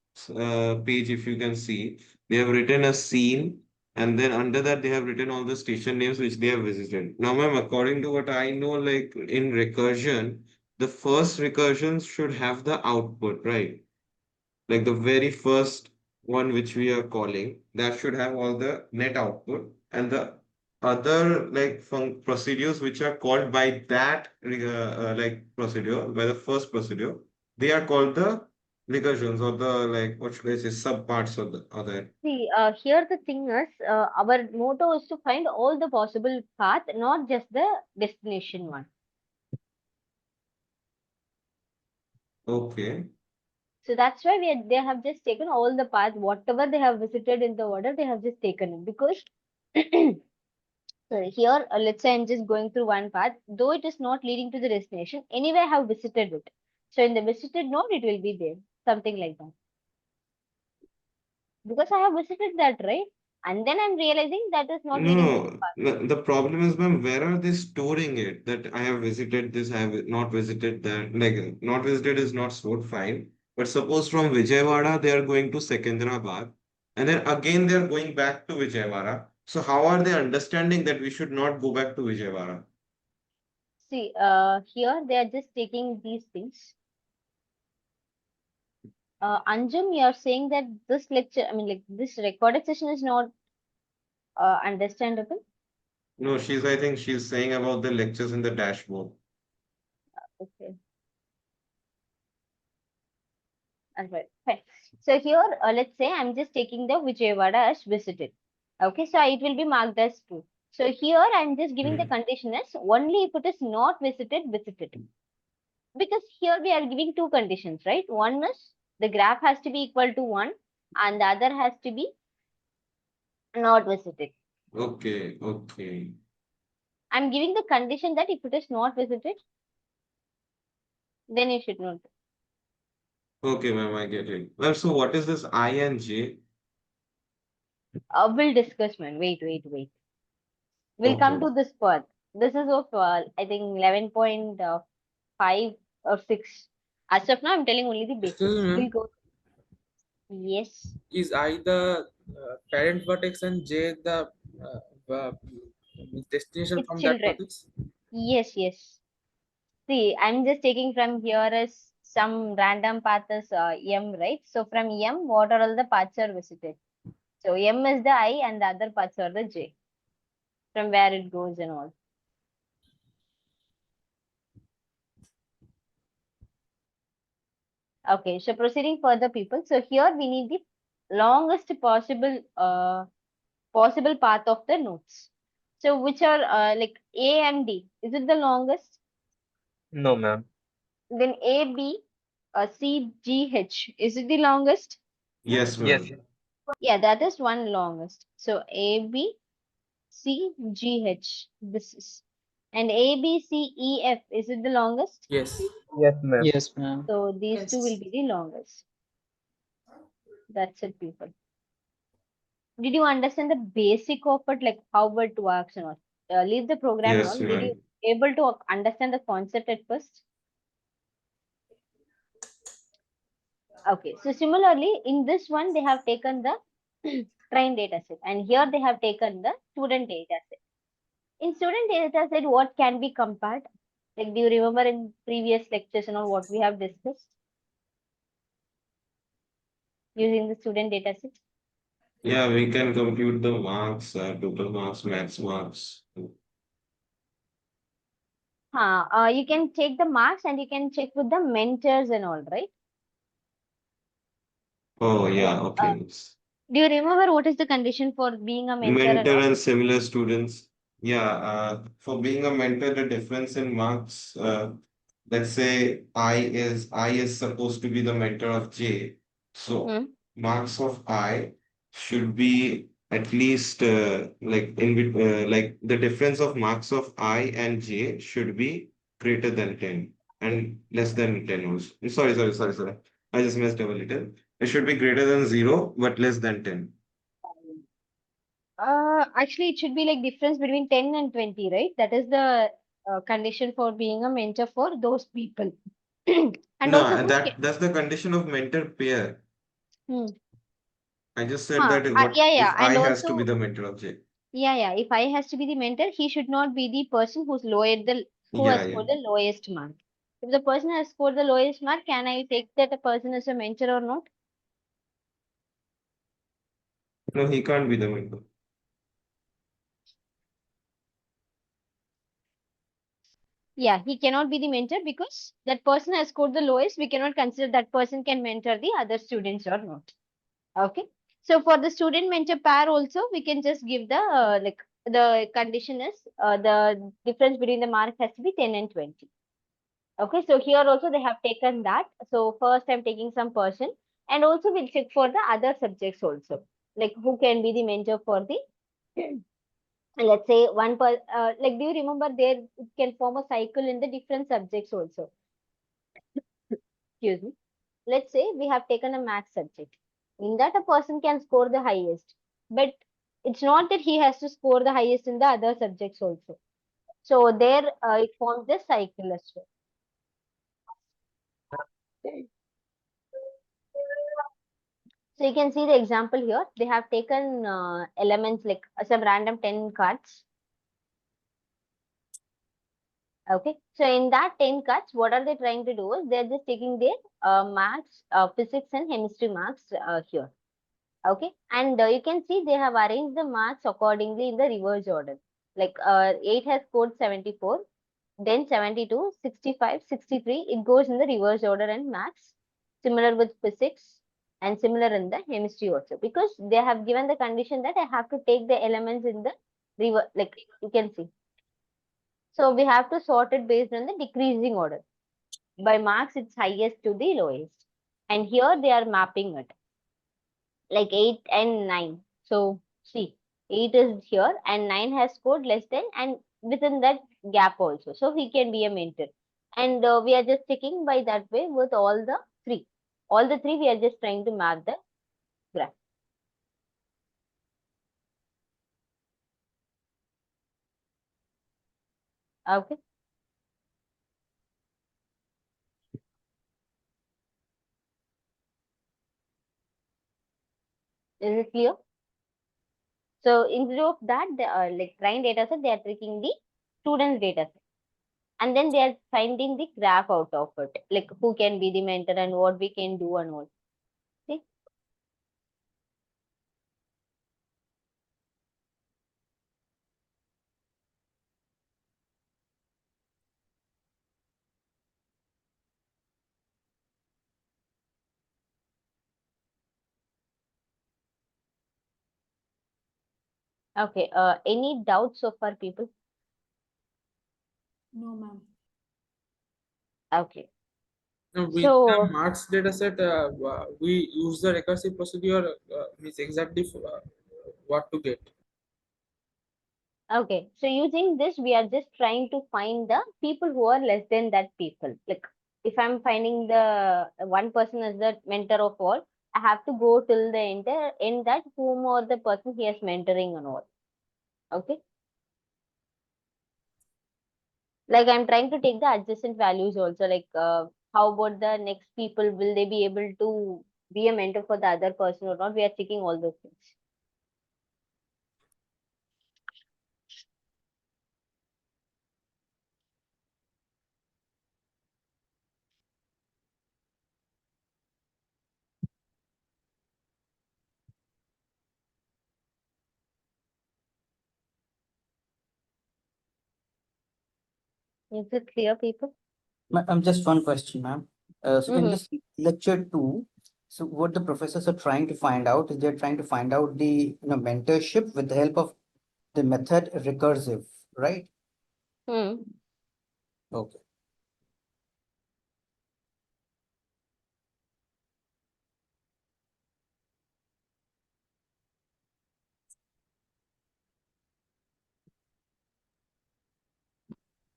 page, if you can see, they have written a scene, and then under that, they have written all the station names which they have visited. Now, ma'am, according to what I know, like in recursion, the first recursion should have the output, right? Like the very first one which we are calling, that should have all the net output, and the other like procedures which are called by that like procedure, by the first procedure, they are called the recursions or the like what should I say subparts of the other. See, here the thing is, our motto is to find all the possible path, not just the destination one. Okay. So that's why they have just taken all the path, whatever they have visited in the order, they have just taken it because. Sorry, here, let's say I'm just going through one path, though it is not leading to the destination. Anyway, I have visited it. So in the visited node, it will be there, something like that. Because I have visited that, right? And then I'm realizing that is not leading to the No, path. the problem is, ma'am, where are they storing it? That I have visited this, I have not visited that. Like, not visited is not stored, fine. But suppose from Vijayawada, they are going to Secunderabad, and then again they are going back to Vijayawada. So how are they understanding that we should not go back to Vijayawada? See, here they are just taking these things. Anjum, you are saying that this lecture, like this recorded session is not understandable. No, I think she's saying about the lectures in the dashboard. Okay, alright, fine. So here, let's say I'm just taking the Vijayawada as visited. Okay, so it will be marked as true. So here I'm just giving the condition as only if it is not visited, visited. Because here we are giving two conditions, right? One is the graph has to be equal to 1 and the other has to be not visited. Okay, okay. I'm giving the condition that if it is not visited, then you should not. Okay, ma'am, I get it. Ma'am, so what is this I and J? We'll discuss, man. Wait. We'll come Okay. to this part. This is of, I think, 11.5 or 6. As of now, I'm telling only the Excuse basics. me, We'll ma'am. go. Yes. Is I the parent vertex and J the uh, destination It's from that children. vertex? Yes. See, I'm just taking from here as some random path as M, right? So from M, what are all the paths are visited? So M is the I and the other paths are the J. From where it goes and all. Okay, so proceeding further, people. So here we need the longest possible path of the nodes. So which are like A and D. Is it the longest? No, ma'am. Then A, B, C, G, H. Is it the longest? Yes, Yes. ma'am. Yeah, that is one longest. So A, B, C, G, H. This is. And A, B, C, E, F. Is it the longest? Yes. Yes, ma'am. Yes, ma'am. So these two will Yes. be the longest. That's it, people. Did you understand the basic of it, like how it works and all? Leave the program and Yes, all. Did you ma'am. able to understand the concept at first? Okay. So similarly, in this one, they have taken the train data set, and here they have taken the student data set. In student data set, what can be compared? Like, do you remember in previous lectures and all what we have discussed using the student data set? Yeah, we can compute the marks, total marks, max marks. You can take the marks and you can check with the mentors and all, right? Oh, yeah, Uh, okay. do you remember what is the condition for being a mentor and Mentor all? and similar students. Yeah, for being a mentor, the difference in marks, let's say I is supposed to be the mentor of J. So Hmm. marks of I should be at least like the difference of marks of I and J should be greater than 10 and less than 10 also. Sorry. I just messed up a little. It should be greater than 0 but less than 10. Actually, it should be like difference between 10 and 20, right? That is the condition for being a mentor for those people. And No, also, who can? that's the condition of mentor pair. Hmm. I just said that Yeah. if I And has to be also, the mentor of J. yeah. If I has to be the mentor, he should not be the person who has Yeah, yeah. scored the lowest mark. If the person has scored the lowest mark, can I take that a person as a mentor or not? No, he can't be the mentor. Yeah, he cannot be the mentor because that person has scored the lowest. We cannot consider that person can mentor the other students or not. Okay. So for the student mentor pair also, we can just give the like the condition is the difference between the mark has to be 10 and 20. Okay. So here also they have taken that. So first I'm taking some person, and also we'll check for the other subjects also. Like who can be the mentor for the let's say like do you remember there it can form a cycle in the different subjects also. Excuse me. Let's say we have taken a math subject. In that, a person can score the highest, but it's not that he has to score the highest in the other subjects also. So there, it forms the cycle as well. So you can see the example here. They have taken elements like some random 10 cards. Okay. So in that 10 cards, what are they trying to do is they're just taking their maths, physics and chemistry marks here. Okay. And you can see they have arranged the marks accordingly in the reverse order. Like 8 has scored 74, then 72, 65, 63. It goes in the reverse order and maths. Similar with physics and similar in the chemistry also. Because they have given the condition that I have to take the elements in the reverse, like you can see. So we have to sort it based on the decreasing order. By marks, it's highest to the lowest. And here they are mapping it like 8 and 9. So see, 8 is here and 9 has scored less than, and within that gap also. So he can be a mentor. And we are just checking by that way with all the three. All the three, we are just trying to map the graph. Okay. Is it clear? So instead of that, they are like trained data set, they are taking the student's data set. And then they are finding the graph out of it, like who can be the mentor and what we can do and all. See? Okay. Any doubts so far, people? No, ma'am. Okay. With the So marks data set, we use the recursive procedure, means exactly what to get. okay. So using this, we are just trying to find the people who are less than that people. Like if I'm finding the one person as the mentor of all, I have to go till the end that whom or the person he is mentoring and all. Okay. Like I'm trying to take the adjacent values also. Like how about the next people? Will they be able to be a mentor for the other person or not? We are checking all those things. Is it clear, people? Just one question, ma'am. So in Mm-hmm. this lecture two, so what the professors are trying to find out is they're trying to find out the mentorship with the help of the method recursive, right? Hmm. Okay.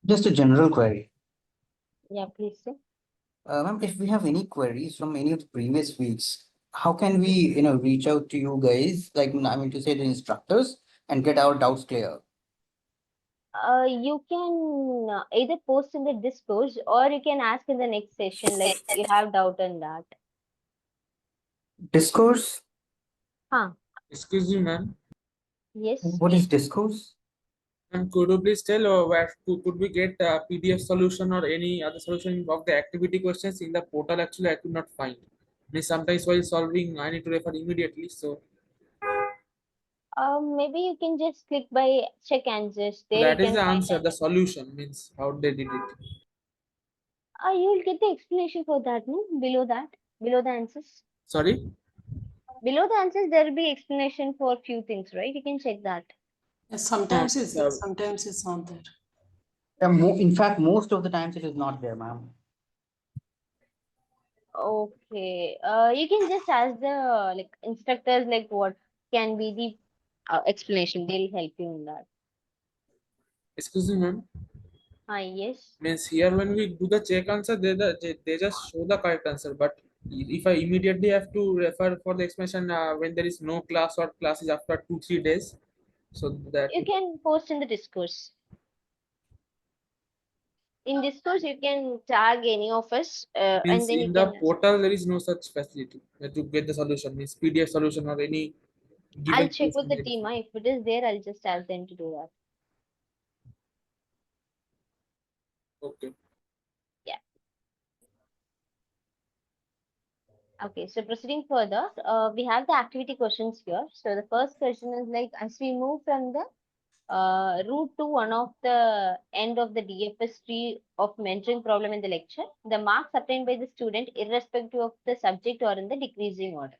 Just a general query. Yeah, please say. Ma'am, if we have any queries from any of the previous weeks, how can we, reach out to you guys, like, I mean to say the instructors, and get our doubts clear? You can either post in the Discord or you can ask in the next session, like you have doubt on that. Discourse? Huh? Excuse me, ma'am. Yes. What is discourse? And could you please tell where could we get a PDF solution or any other solution of the activity questions in the portal? Actually, I could not find. Means sometimes while solving, I need to refer immediately. So Maybe you can just click by check answers. There you that is can the find answer. an. The solution means how they did it. You will get the explanation for that, no? Below that, below the answers. Sorry. Below the answers, there will be explanation for few things, right? You can check that. Yes, No, sometimes it's there, sometimes it's not there. In fact, most of the times it is not there, ma'am. Okay. You can just ask the like instructors like what can be the explanation. They'll help you in that. excuse me, ma'am. Yes. Means here when we do the check answer, they just show the correct answer. But if I immediately have to refer for the explanation when there is no class or class is after 2 3 days, so that You can post in the discourse. In discourse, you can tag any of us, and means then you in the can ask. portal there is no such facility to get the solution. Means PDF solution or any I'll given check with solution the there is team. not. If it is there, I'll just ask them to do that. Okay. Yeah. Okay. So proceeding further, we have the activity questions here. So the first question is like, as we move from the route to one of the end of the DFS tree of mentoring problem in the lecture, the marks obtained by the student irrespective of the subject or in the decreasing order.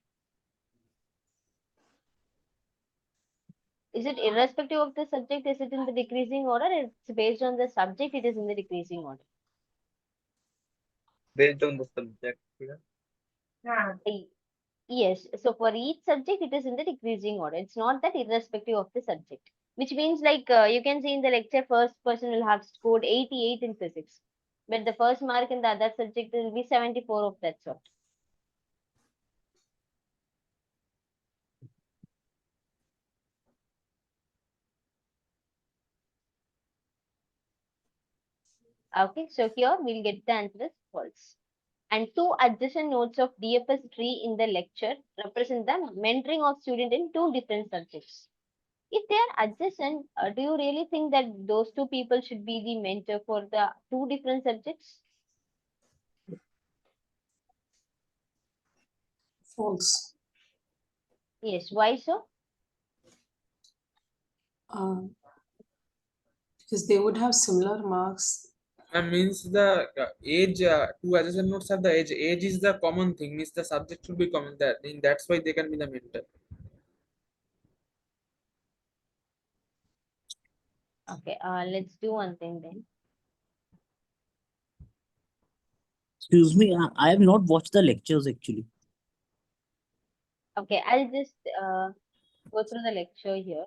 Is it irrespective of the subject? Is it in the decreasing order? It's based on the subject. It is in the decreasing order. Based on the subject. Yeah. Yes. So for each subject, it is in the decreasing order. It's not that irrespective of the subject. which means like you can see in the lecture, first person will have scored 88 in physics, but the first mark in the other subject will be 74 of that sort. Okay, so here we'll get the answer as false. And two adjacent nodes of DFS tree in the lecture represent the mentoring of student in two different subjects. If they are adjacent, do you really think that those two people should be the mentor for the two different subjects? False. Yes, why so? Because they would have similar marks. Means the age, two adjacent nodes have the age. Age is the common thing. Means the subject should be common. That's why they can be the mentor. Okay, let's do one thing then. Excuse me, I have not watched the lectures actually. Okay, I'll just go through the lecture here.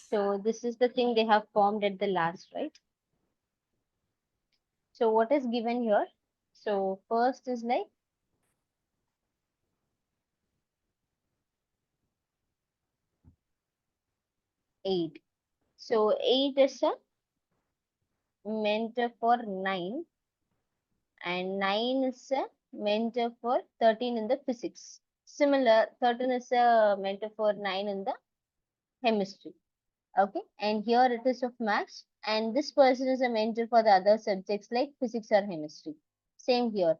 So this is the thing they have formed at the last, right? So what is given here? So first is like 8. So 8 is a mentor for 9 and 9 is a mentor for 13 in the physics. Similar, 13 is a mentor for 9 in the chemistry. Okay, and here it is of maths, and this person is a mentor for the other subjects like physics or chemistry. Same here,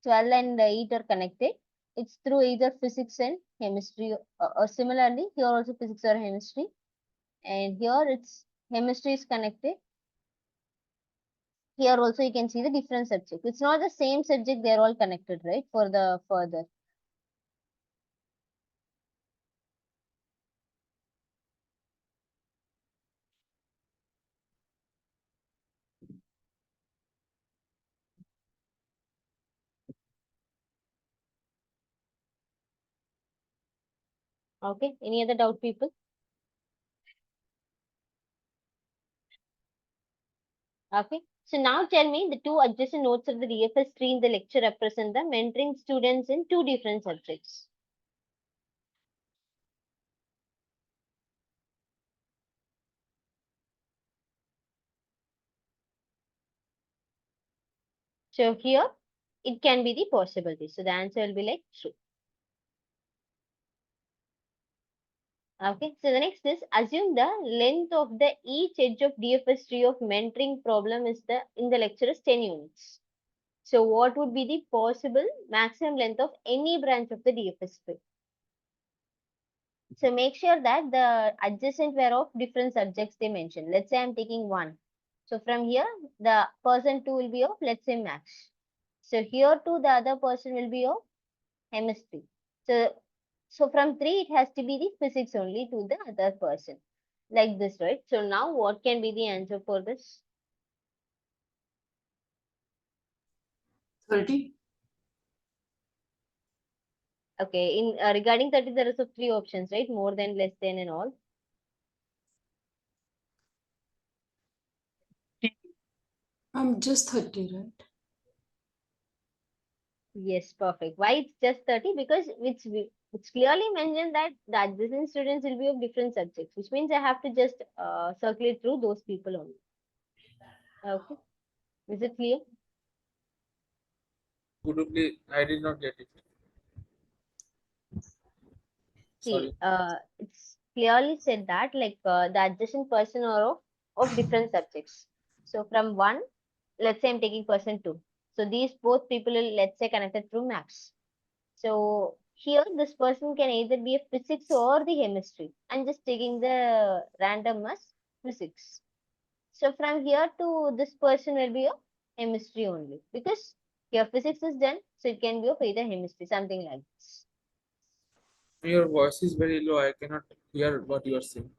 12 and 8 are connected. It's through either physics and chemistry, or similarly here also physics or chemistry, and here it's chemistry is connected. Here also you can see the different subject. It's not the same subject, they're all connected, right? For the further. Okay, any other doubt, people? Okay, so now tell me the two adjacent nodes of the DFS tree in the lecture represent the mentoring students in two different subjects. So here it can be the possibility. So the answer will be like true. Okay, so the next is assume the length of the each edge of DFS tree of mentoring problem is the in the lecture is 10 units. So what would be the possible maximum length of any branch of the DFS tree? So make sure that the adjacent were of different subjects they mentioned. Let's say I'm taking 1. So from here, the person 2 will be of, let's say, maths. So here too, the other person will be of chemistry. So from 3, it has to be the physics only to the other person. Like this, right? So now what can be the answer for this? 30. Okay, in regarding 30, there is of 3 options, right? More than, less than, and all. I'm just 30, right? Yes, perfect. Why it's just 30? Because it's clearly mentioned that the adjacent students will be of different subjects, which means I have to just circulate through those people only. Okay. Is it clear? Could you please? I did not get it. See, Sorry. it's clearly said that like the adjacent person are of different subjects. So from 1, let's say I'm taking person 2. So these both people will, let's say, connected through maths. So here this person can either be a physics or the chemistry. I'm just taking the random as physics. So from here to this person will be of chemistry only because here physics is done. So it can be of either chemistry, something like this. Your voice is very low. I cannot hear what you are saying.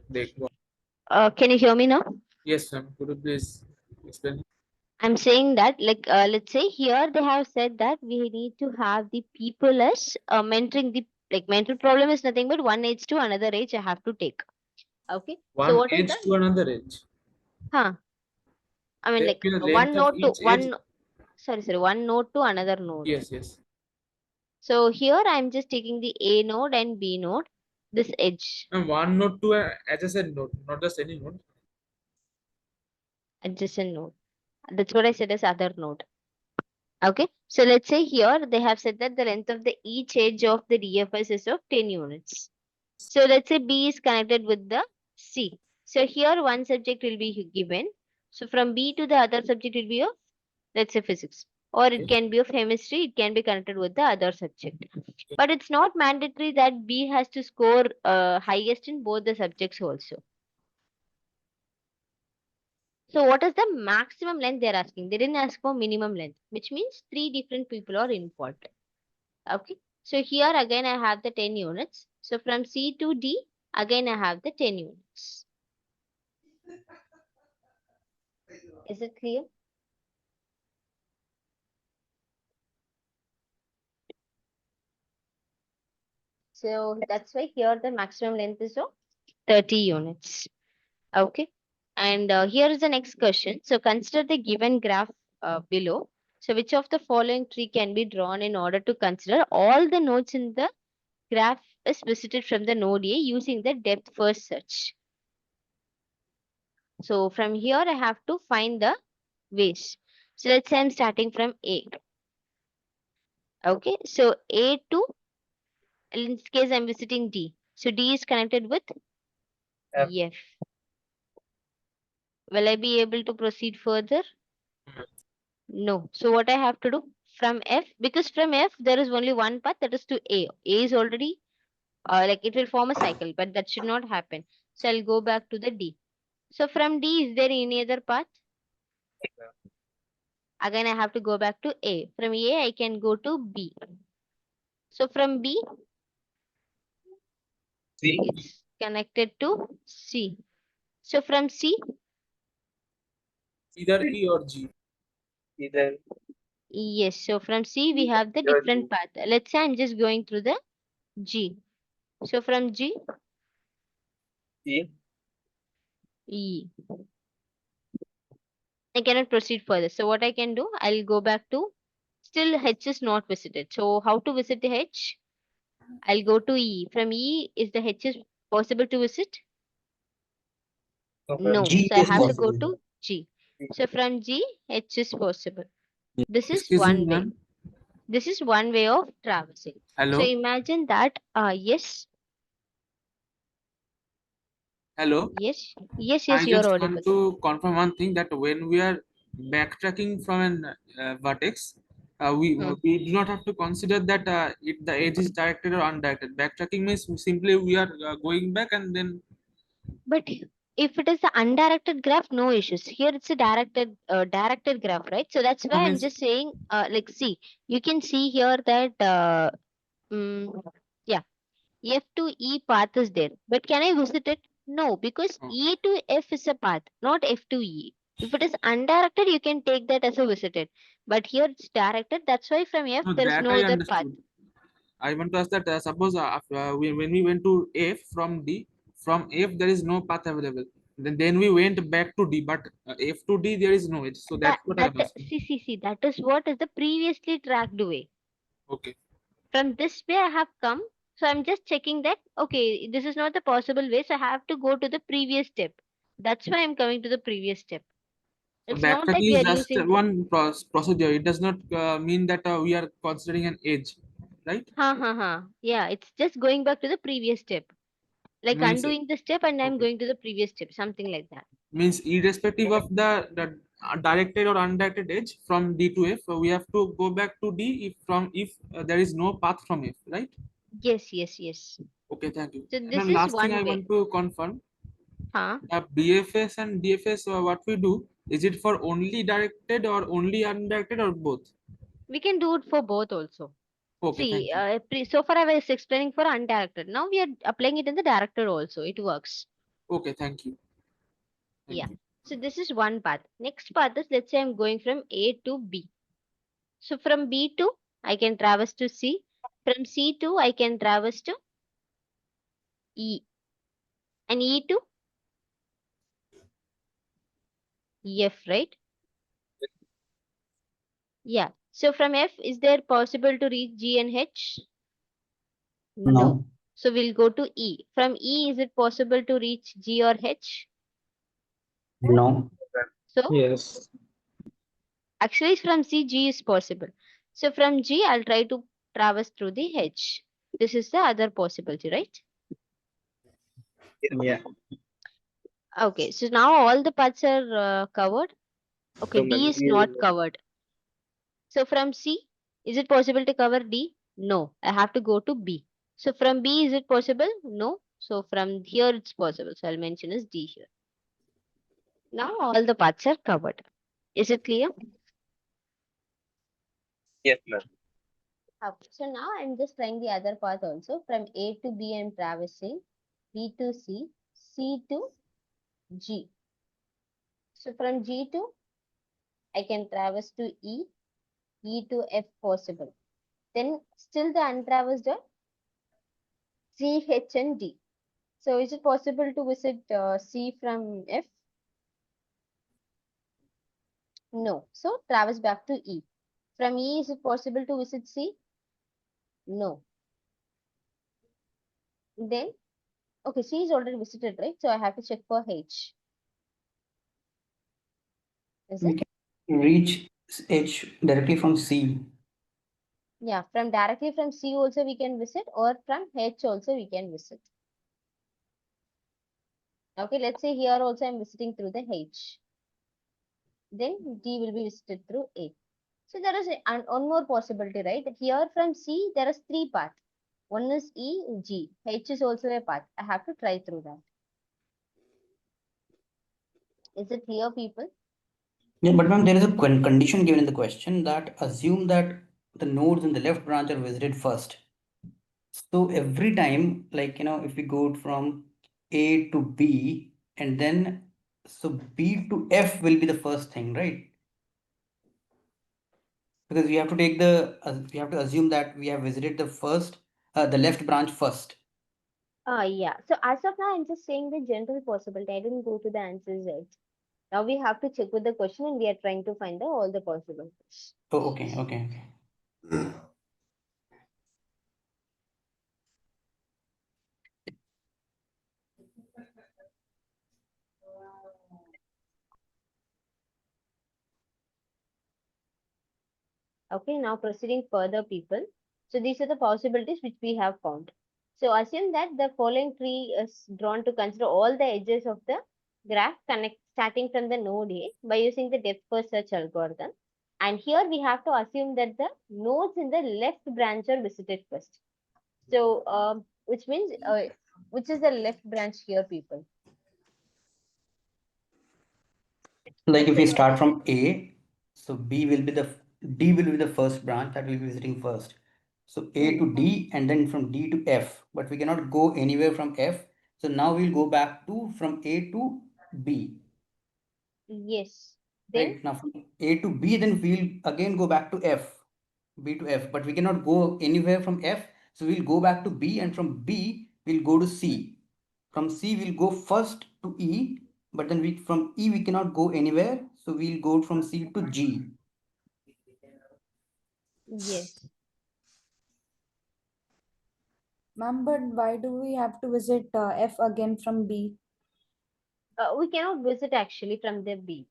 They go. Can you hear me now? Yes, ma'am. Could you please explain? I'm saying that, like, let's say here they have said that we need to have the people as mentoring the, like, mental problem is nothing but one age to another age I have to take. Okay. So One what is age the, to another age. huh? I mean, There like, will be the one length of node to each age. one, sorry, one node to another node. Yes, yes. So here I'm just taking the A node and B node, this edge, And one node to an adjacent node, not just any node. adjacent node. That's what I said as other node. Okay. So let's say here they have said that the length of the each edge of the DFS is of 10 units. So let's say B is connected with the C. So here one subject will be given. So from B to the other subject will be of, let's say, physics. Or it can be of chemistry, it can be connected with the other subject. But it's not mandatory that B has to score highest in both the subjects also. So what is the maximum length they're asking? They didn't ask for minimum length, which means 3 different people are involved. Okay. So here again I have the 10 units. So from C to D, again I have the 10 units. Is it clear? So that's why here the maximum length is of 30 units. Okay. And here is the next question. So consider the given graph below. So which of the following tree can be drawn in order to consider all the nodes in the graph is visited from the node A using the depth first search? So from here I have to find the ways. So let's say I'm starting from A. Okay. So A to, in this case I'm visiting D. So D is connected with F. F. Will I be able to proceed further? No. So what I have to do from F, because from F there is only one path, that is to A. A is already like it will form a cycle, but that should not happen. So I'll go back to the D. So from D, is there any other path? Again, I have to go back to A. From A, I can go to B. So from B, C. it's connected to C. So from C, Either E or G. Either yes. So from C, we have the E or different G. path. Let's say I'm just going through the G. So from G, E. E. I cannot proceed further. So what I can do, I'll go back to, still H is not visited. So how to visit the H? I'll go to E. From E, is the H is possible to visit? So from No. G So I is have to go possible. to G. G. So from G, H is possible. This is Excuse me, one way. ma'am. This is one way of traversing. So Hello. imagine that, yes, Hello. yes, I you are just audible. want to confirm one thing, that when we are backtracking from an vertex, Hmm. we do not have to consider that the edge is directed or undirected. Backtracking means simply we are going back and then. But if it is the undirected graph, no issues. Here it's a directed graph, right? So that's why I'm Means just saying, like, see, you can see here that, mm, yeah, F to E path is there. But can I visit it? No, because oh, E to F is a path, not F to E. If it is undirected, you can take that as a visited. But here it's directed. That's why from F no, there is that no I other path. understood. I want to ask that suppose when we went to F from D, from F there is no path available. Then we went back to D, but F to D there is no edge. So That that's what I that am asking. see, that is what is the previously tracked way. Okay. From this way I have come. So I'm just checking that, okay, this is not the possible way. So I have to go to the previous step. That's why I'm coming to the previous step. So It's not that backtracking we is are just using, one procedure. It does not mean that we are considering an edge, right? yeah, it's just going back to the previous step. Like Means undoing the step and I'm okay. going to the previous step, something like that. Means irrespective of the directed or undirected edge from D to F, we have to go back to D if there is no path from F, right? Yes. Okay, thank you. So And this then is last thing I one way. want to confirm, Huh? BFS and DFS, what we do, is it for only directed or only undirected or both? We can do it for both also. Okay, See, thank you. so far I was explaining for undirected. Now we are applying it in the directed also. It works. Okay, thank you. Thank Yeah. you. So this is one path. Next path is, let's say I'm going from A to B. So from B to, I can traverse to C. From C to, I can traverse to E. And E to F, right? Yeah. So from F, is there possible to reach G and H? No. No. So we'll go to E. From E, is it possible to reach G or H? No. So Yes. actually from C, G is possible. So from G, I'll try to traverse through the H. This is the other possibility, right? Yeah. Okay. So now all the paths are covered. Okay. So D is memory not is covered. So from C, is it possible to cover D? No. I have to go to B. So from B, is it possible? No. So from here, it's possible. So I'll mention as D here. Now all the paths are covered. Is it clear? yes, ma'am. Okay. So now I'm just trying the other path also. From A to B, I'm traversing. B to C, C to G. So from G to, I can traverse to E, E to F possible. Then still the untraversed are C, H and D. So is it possible to visit C from F? No. So traverse back to E. From E, is it possible to visit C? No. Then, okay, C is already visited, right? So I have to check for H. Is We it? can reach H directly from C. Yeah, from directly from C also we can visit, or from H also we can visit. Okay, let's say here also I'm visiting through the H. Then D will be visited through A. So there is one more possibility, right? Here from C, there is three paths. One is E, G. H is also a path. I have to try through that. Is it clear, people? Yeah, but ma'am, there is a condition given in the question that assume that the nodes in the left branch are visited first. So every time, like, if we go from A to B and then, so B to F will be the first thing, right? Because we have to take we have to assume that we have visited the left branch first. Yeah. So as of now, I'm just saying the general possibility. I didn't go to the answers yet. Now we have to check with the question and we are trying to find all the possibilities. Oh, okay, okay, okay. Okay, now proceeding further, people. So these are the possibilities which we have found. So assume that the following tree is drawn to consider all the edges of the graph starting from the node A by using the depth first search algorithm. And here we have to assume that the nodes in the left branch are visited first. So which means which is the left branch here, people? Like if we start from A, so D will be the first branch that we'll be visiting first. So A to D and then from D to F, but we cannot go anywhere from F. So now we'll go back to from A to B. Yes. Then Right now from A to B, then we'll again go back to F, B to F, but we cannot go anywhere from F. So we'll go back to B and from B we'll go to C. From C we'll go first to E, but then from E we cannot go anywhere. So we'll go from C to G. yes. Ma'am, but why do we have to visit F again from B? We cannot visit actually from the B.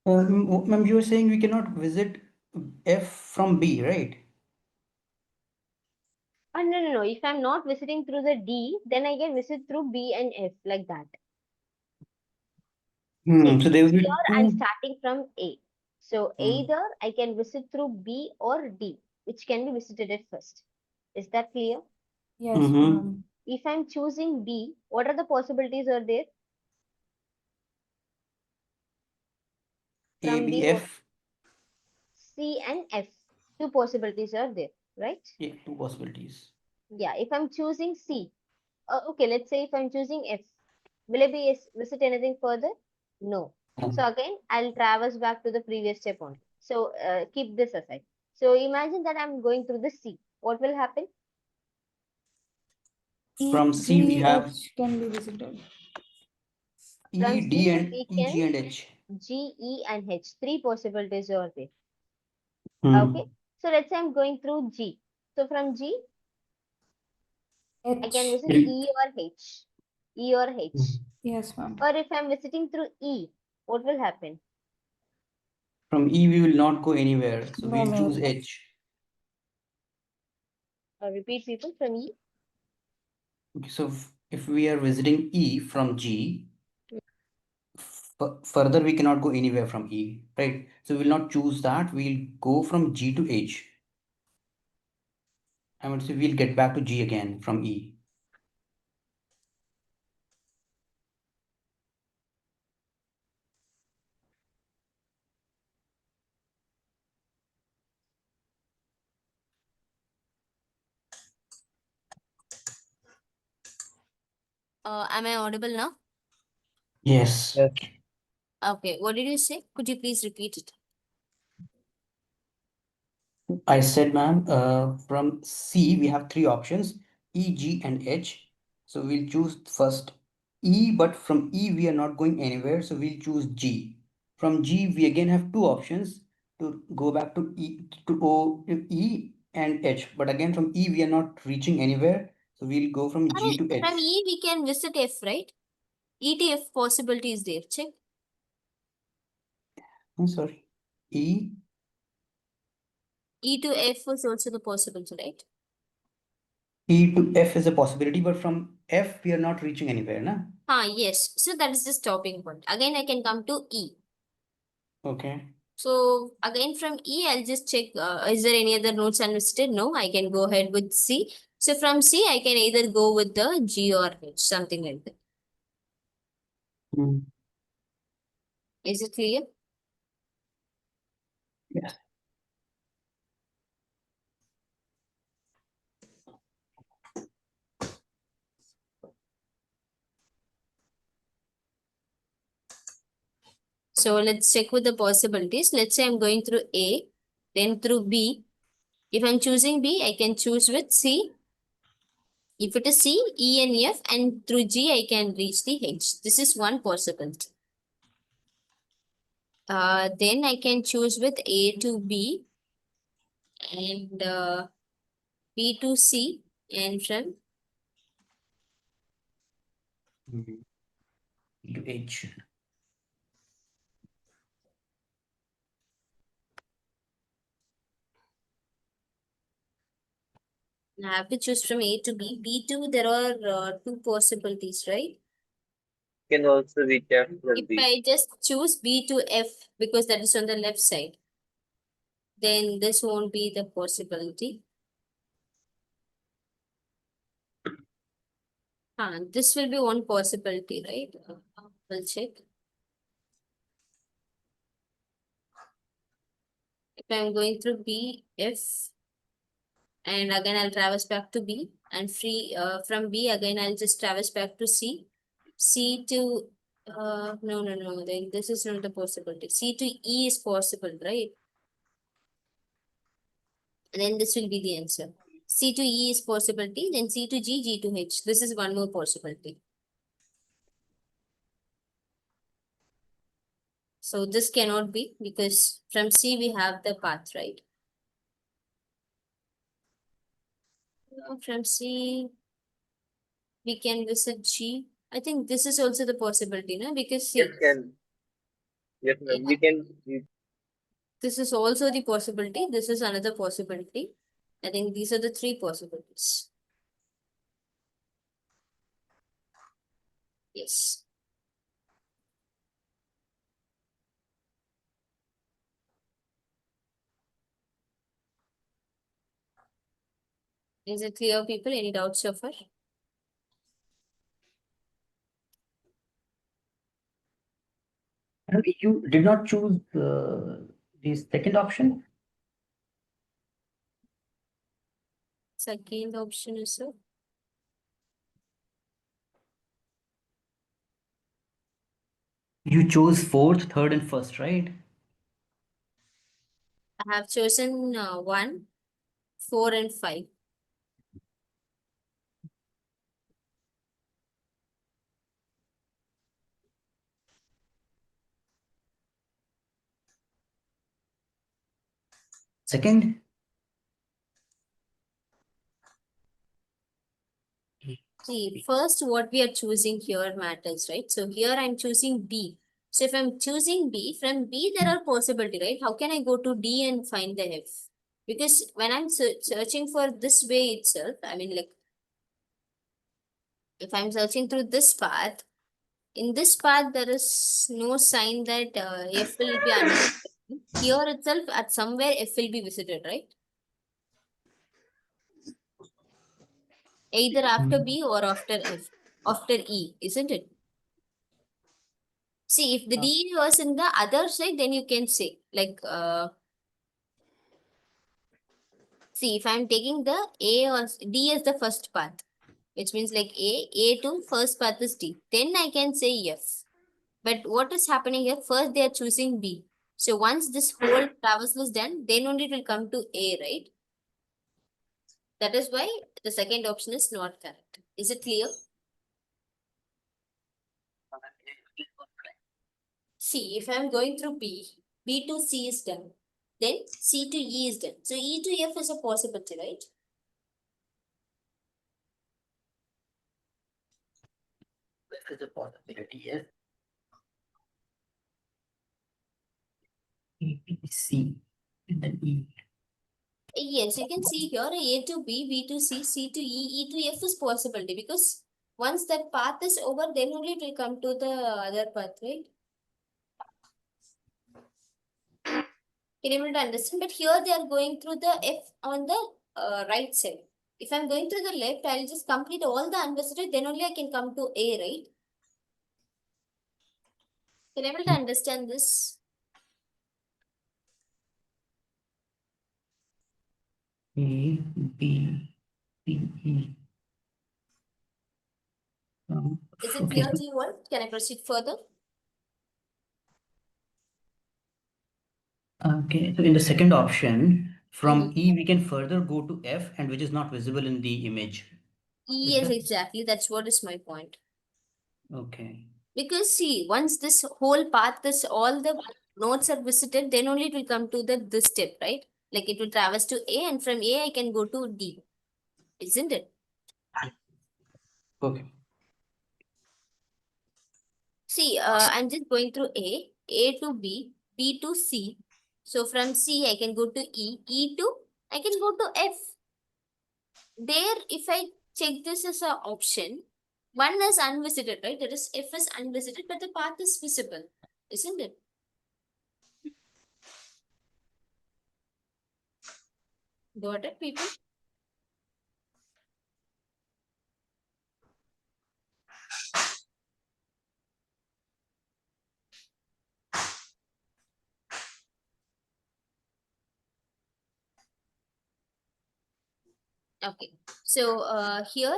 Ma'am, you were saying we cannot visit F from B, right? No. If I'm not visiting through the D, then I can visit through B and F like that. So there will be Here I'm two. starting from A. So either I can visit through B or D, which can be visited at first. Is that clear? Yes, Mm-hmm. ma'am. If I'm choosing B, what are the possibilities are there? From B, B, F. C and F. Two possibilities are there, right? Yeah, two possibilities. Yeah, if I'm choosing C, okay, let's say if I'm choosing F, will I be visit anything further? No. So again, I'll traverse back to the previous step only. So keep this aside. So imagine that I'm going through the C. What will happen? From C we G, have H can be visited. From E, D, C, and we E, can G, and H. G, E, and H. Three possibilities are there. Okay. Hmm. So let's say I'm going through G. So from G, I can H. visit E or H. E or H. Yes, ma'am. Or if I'm visiting through E, what will happen? From E we will not go anywhere, so we'll Nowhere. choose H. Repeat people from E. Okay, so if we are visiting E from G, further we cannot go anywhere from E, right? So we'll not choose that. We'll go from G to H. I would say we'll get back to G again from E. Am I audible now? Yes. Yes. Okay. What did you say? Could you please repeat it? I said, ma'am, from C we have three options, E, G, and H. So we'll choose first E, but from E we are not going anywhere, so we'll choose G. From G we again have two options to go back to E and H. But again from E we are not reaching anywhere, so we'll go from G to From H. E, we can visit F, right? E to F possibility is there. Check. I'm sorry. E E to F is also the possibility, right? E to F is a possibility, but from F we are not reaching anywhere, na? Yes. So that is the stopping point. Again, I can come to E. Okay. So again from E, I'll just check, is there any other nodes unvisited? No, I can go ahead with C. So from C, I can either go with the G or H, something like that. Hmm. Is it clear? Yes. So let's check with the possibilities. Let's say I'm going through A, then through B. If I'm choosing B, I can choose with C. If it is C, E and F, and through G, I can reach the H. This is one possibility. Then I can choose with A to B and B to C, and from E to H. I have to choose from A to B. B2, there are two possibilities, right? Can also reach F from If B. I just choose B to F, because that is on the left side, then this won't be the possibility. This will be one possibility, right? We'll check. If I'm going through B, F, and again I'll traverse back to B, and from B again I'll just traverse back to C. C to no, then this is not the possibility. C to E is possible, right? And then this will be the answer. C to E is possibility, then C to G, G to H. This is one more possibility. So this cannot be, because from C we have the path, right? From C we can visit G. I think this is also the possibility, no? Because Yes, C, can. Yes, ma'am. We can reach. this is also the possibility. This is another possibility. I think these are the three possibilities. Yes. Is it clear, people? Any doubts so far? You did not choose the second option. Second option is sir. You chose fourth, third, and first, right? I have chosen 1, 4, and 5. Second. See, first what we are choosing here matters, right? So here I'm choosing B. So if I'm choosing B, from B there are possibility, right? How can I go to D and find the F? Because when I'm searching for this way itself, I mean like if I'm searching through this path, in this path there is no sign that F will be unvisited. Here itself at somewhere F will be visited, right? Either after B or after F, after E, isn't it? See, if the D was in the other side, then you can say like, see, if I'm taking the A or D as the first path, which means like A to first path is D, then I can say F. But what is happening here? First, they are choosing B. So once this whole traversal is done, then only it will come to A, right? That is why the second option is not correct. Is it clear? See, if I'm going through B, B to C is done. Then C to E is done. So E to F is a possibility, right? This is a possibility, yes. A, B, C, and then E. Yes, you can see here A to B, B to C, C to E, E to F is possibility because once that path is over, then only it will come to the other path, right? Can you able to understand? But here they are going through the F on the right side. If I'm going through the left, I'll just complete all the unvisited, then only I can come to A, right? Can you able to understand this? A, B, C, E. Is it Okay. clear to you all? Can I proceed further? Okay, so in the second option, from E we can further go to F, and which is not visible in the image. Yes, exactly. That's what is my point. Okay. Because see, once this whole path, this all the nodes are visited, then only it will come to the this step, right? Like it will traverse to A, and from A I can go to D, isn't it? Okay. See, I'm just going through A to B, B to C. So from C I can go to E, E to I can go to F. There, if I check this as an option, one is unvisited, right? That is F is unvisited, but the path is visible, isn't it? Got it, people? Okay, so here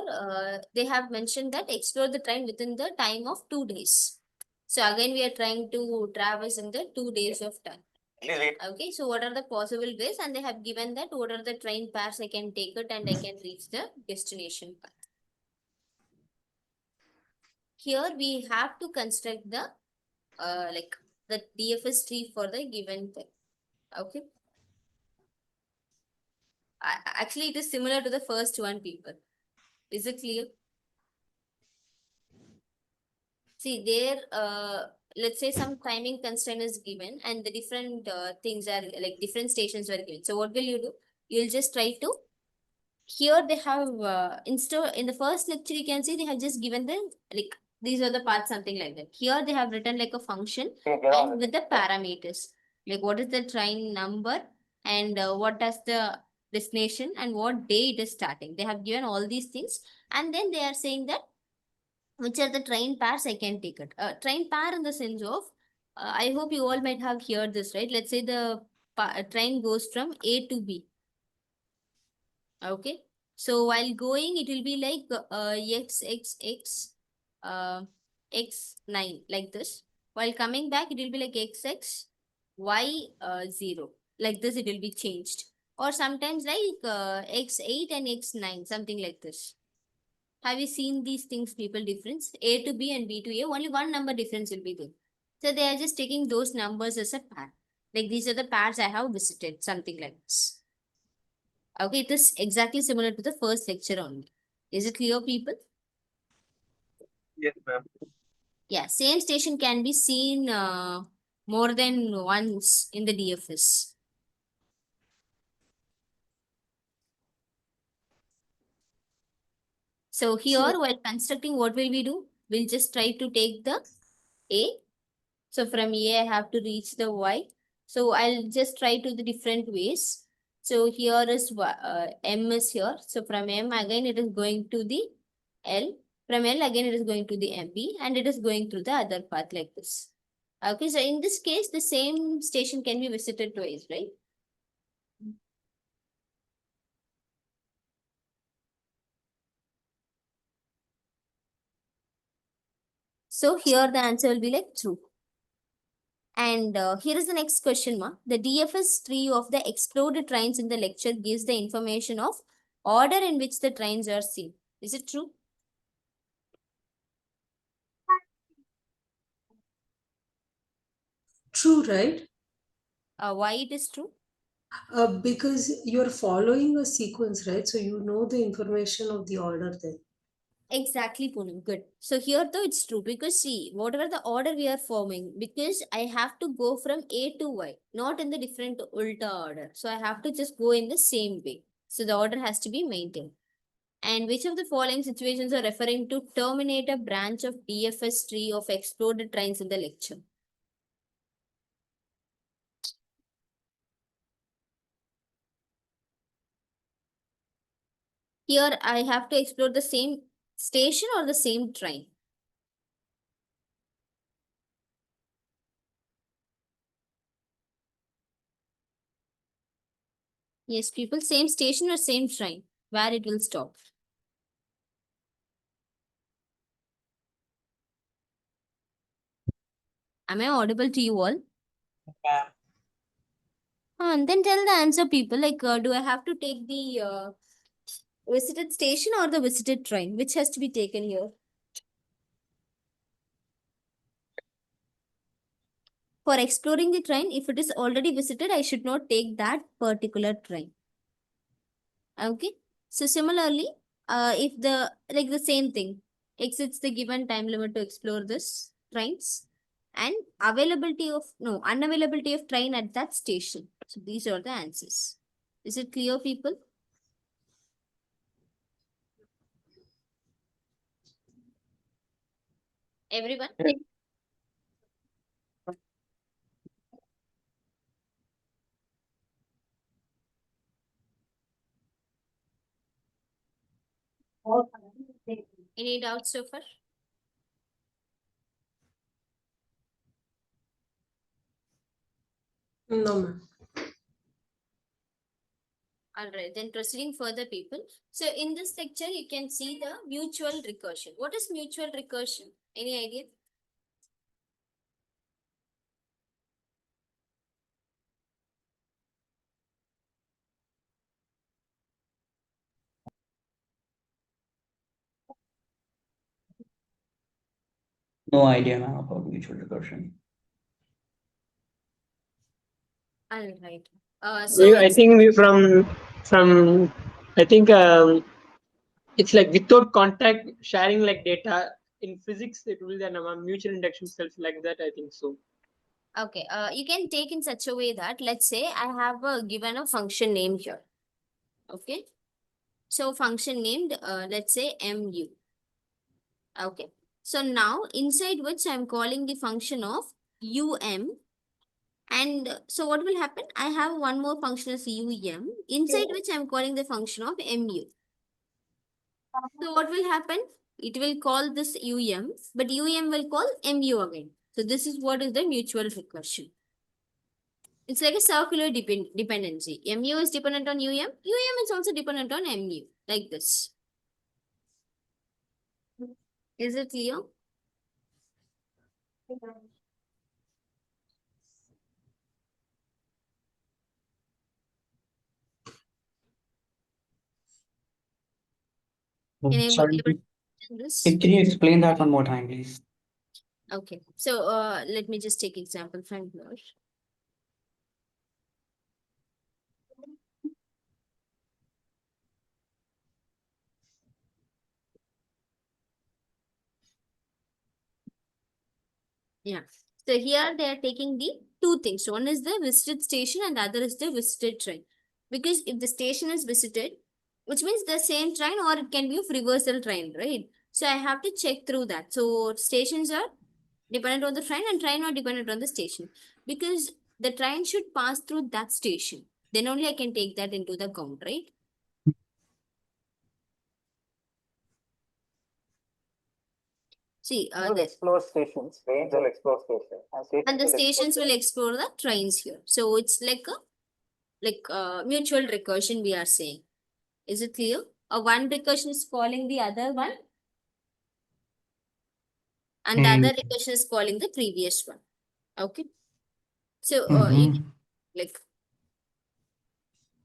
they have mentioned that explore the train within the time of 2 days. So again, we are trying to traverse in the 2 days of time. Okay, so what are the possible ways? And they have given that what are the train pairs I can take it and I can reach the destination path. Here we have to construct the like the DFS tree for the given thing. Okay. Actually, it is similar to the first one, people. Is it clear? See, there, let's say some timing constraint is given and the different things are like different stations were given. So what will you do? You'll just try to, here they have, in the first lecture, you can see they have just given the, like, these are the parts, something like that. Here they have written like a function and with the parameters, like what is the train number and what does the destination and what day it is starting. They have given all these things and then they are saying that which are the train pairs I can take it. Train pair in the sense of I hope you all might have heard this, right? Let's say the train goes from A to B. Okay. So while going, it will be like uh, x9 like this. While coming back, it will be like xx y0 like this. It will be changed, or sometimes like x8 and x9 something like this. Have you seen these things? People difference A to B and B to A. Only one number difference will be there. So they are just taking those numbers as a pair. Like these are the pairs I have visited. Something like this. Okay, it is exactly similar to the first lecture only. Is it clear, people? Yes, ma'am. Yeah, same station can be seen more than once in the DFS. So here, So while constructing, what will we do? We'll just try to take the A. So from A, I have to reach the Y. So I'll just try to the different ways. So here is M is here. So from M again, it is going to the L. From L again, it is going to the MB, and it is going through the other path like this. Okay, so in this case, the same station can be visited twice, right? So here the answer will be like true. And here is the next question, ma. The DFS tree of the exploded trains in the lecture gives the information of order in which the trains are seen. Is it true? true, right? Why it is true? Because you're following a sequence, right? So you know the information of the order then. Exactly, Poonam. Good. So here though it's true because see, whatever the order we are forming, because I have to go from A to Y, not in the different ulta order. So I have to just go in the same way. So the order has to be maintained. And which of the following situations are referring to terminate a branch of DFS tree of exploded trains in the lecture? Here I have to explore the same station or the same train. Yes, people, same station or same train where it will stop. Am I audible to you all? And then tell the answer, people. Like, do I have to take the visited station or the visited train? Which has to be taken here? For exploring the train, if it is already visited, I should not take that particular train. Okay. So similarly, if the like the same thing exceeds the given time limit to explore this trains and availability of no unavailability of train at that station. So these are the answers. Is it clear, people? Everyone? Any doubts so far? No, ma'am. All right, then proceeding further, people. So in this lecture, you can see the mutual recursion. What is mutual recursion? Any idea? No idea, ma'am, about mutual recursion. All right. I think from I think it's like without contact sharing like data in physics it will be a mutual induction cells like that. I think so. Okay, you can take in such a way that let's say I have given a function name here. Okay, so function named let's say mu. Okay, so now inside which I'm calling the function of um, and so what will happen? I have one more function as inside which I'm calling the function of mu. So what will happen? It will call this but will call mu again. So this is what is the mutual recursion. It's like a circular dependency. Mu is dependent on um is also dependent on mu, like this. Is it clear? Can you Sorry, able to understand this? can you explain that one more time, please? Okay, so let me just take example from here. Yeah. So here they are taking the two things. One is the visited station and the other is the visited train. Because if the station is visited, which means the same train or it can be a reversal train, right? So I have to check through that. So stations are dependent on the train and train are dependent on the station. Because the train should pass through that station. Then only I can take that into the count, right? See, Will explore stations, trains will explore stations, and the stations will explore the trains here. So it's like a mutual recursion we are saying. Is it clear? One recursion is calling the other one, and the other recursion is calling the previous one. Okay. So like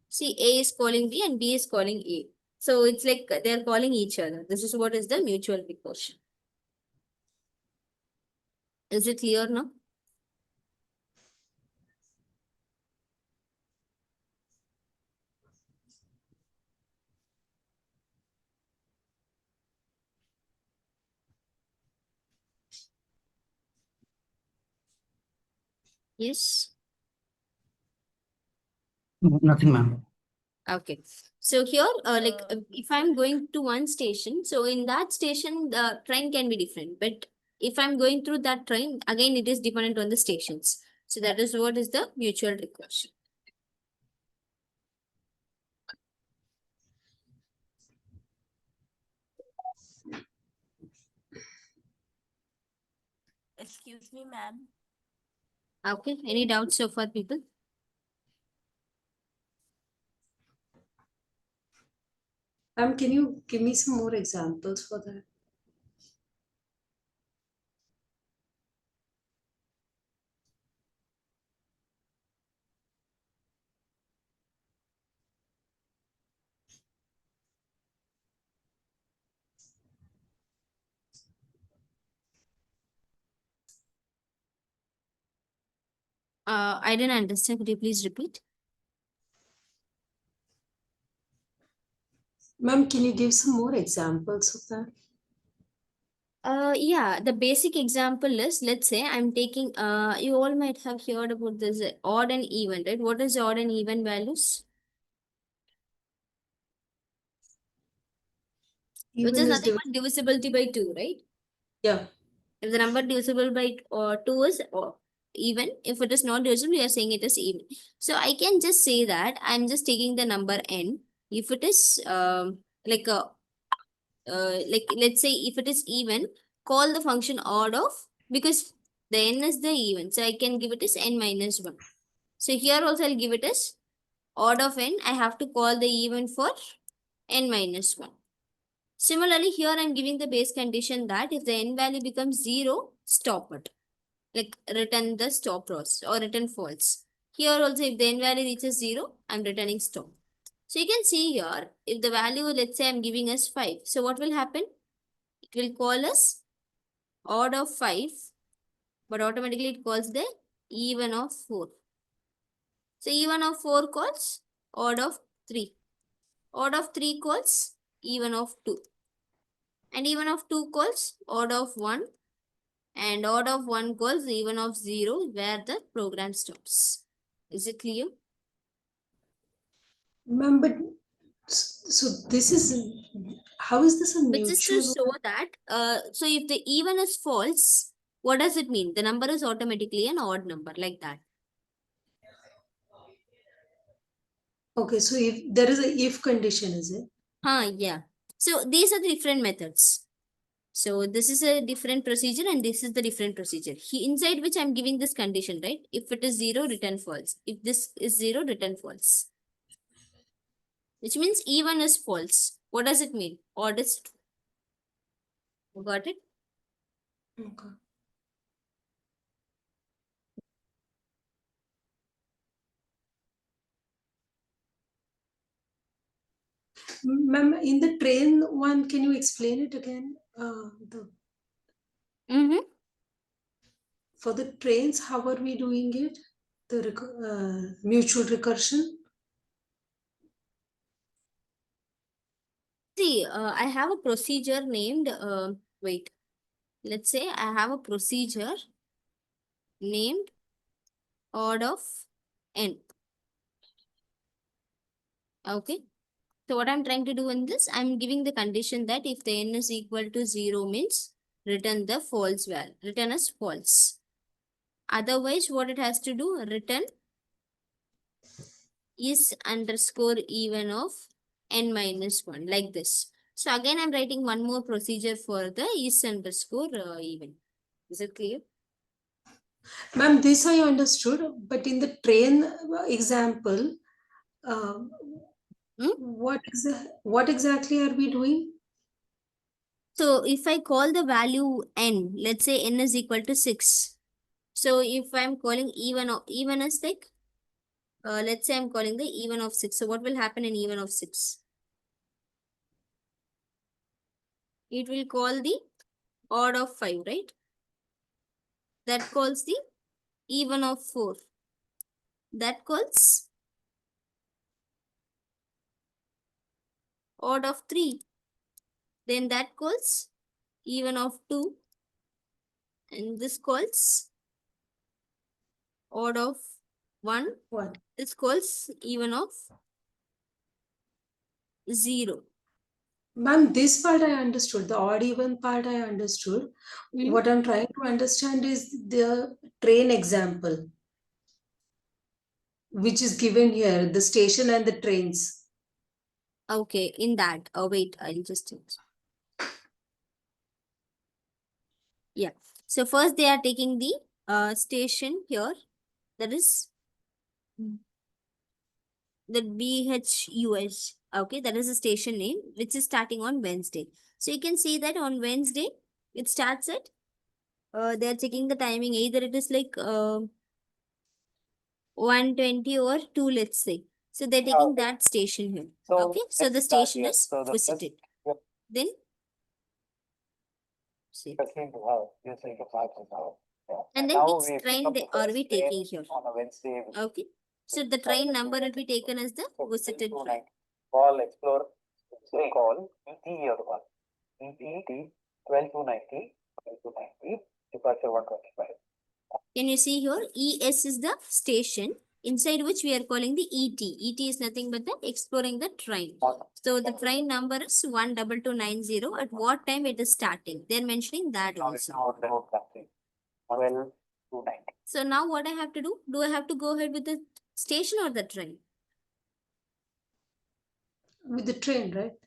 see, A is calling B and B is calling A. So it's like they are calling each other. This is what is the mutual recursion. Is it clear now? Yes. Nothing, ma'am. Okay. So here, if I'm going to one station, so in that station, the train can be different. But if I'm going through that train, again, it is dependent on the stations. So that is what is the mutual recursion. Excuse me, ma'am. Okay. Any doubts so far, people? Can you give me some more examples for that? I didn't understand. Could you please repeat? Ma'am, can you give some more examples of that? Yeah, the basic example is, let's say I'm taking, you all might have heard about this odd and even, right? What is odd and even values? Which Even is is nothing but divisibility by 2, right? Yeah. If the number divisible by 2 is even, if it is not divisible, we are saying it is even. So I can just say that I'm just taking the number n. If it is let's say if it is even, call the function odd of, because the n is the even. So I can give it as n minus 1. So here also I'll give it as odd of n. I have to call the even for n minus 1. Similarly, here I'm giving the base condition that if the n value becomes 0, stop it. Like return the stop process or return false. Here also if the n value reaches 0, I'm returning stop. So you can see here, if the value, let's say I'm giving us 5. So what will happen? It will call us odd of 5, but automatically it calls the even of 4. So even of 4 calls odd of 3. Odd of 3 calls even of 2. And even of 2 calls odd of 1. And odd of 1 calls even of 0, where the program stops. Is it clear? Ma'am, but so this is, how is this a Which is to mutual? show that, so if the even is false, what does it mean? The number is automatically an odd number, like that. Okay, so if there is a if condition, is it? Yeah. So these are the different methods. So this is a different procedure and this is the different procedure. Inside which I'm giving this condition, right? If it is 0, return false. If this is 0, return false. Which means even is false. What does it mean? Odd is true. Got it? Okay. Ma'am, in the train one, can you explain it again? For the trains, how are we doing it? The mutual recursion? See, I have a procedure named, wait, let's say I have a procedure named odd of n. Okay. So what I'm trying to do in this, I'm giving the condition that if the n is equal to 0 means return the false value, return as false. Otherwise, what it has to do, return is underscore even of n minus 1, like this. So again, I'm writing one more procedure for the is underscore even. Is it clear? Ma'am, this I understood, but in the train example, what exactly are we doing? So if I call the value n, let's say n is equal to 6. So if I'm calling even as like, let's say I'm calling the even of 6. So what will happen in even of 6? It will call the odd of 5, right? That calls the even of 4. That calls odd of 3. Then that calls even of 2. And this calls odd of 1. This calls even of 0. Ma'am, this part I understood. The odd even part I understood. What I'm trying to understand is the train example, which is given here, the station and the trains. Okay, in that. Oh, wait, I'll just change. Yeah. So first they are taking the station here. That is the BHUS. Okay, that is the station name, which is starting on Wednesday. So you can see that on Wednesday, it starts at, they're checking the timing. Either it is like 1:20 or 2, let's say. So they're taking that station here. Okay, so the station is visited. Then see. And then which train are we taking here? Okay. So the train number will be taken as the visited train. Call explore. Call ET or call. ET 12290 departure 125. Can you see here? ES is the station inside which we are calling the ET. ET is nothing but the exploring the train. So the train number is 12290. At what time it is starting? They're mentioning that also. So now what I have to do? Do I have to go ahead with the station or the train? With the train, right?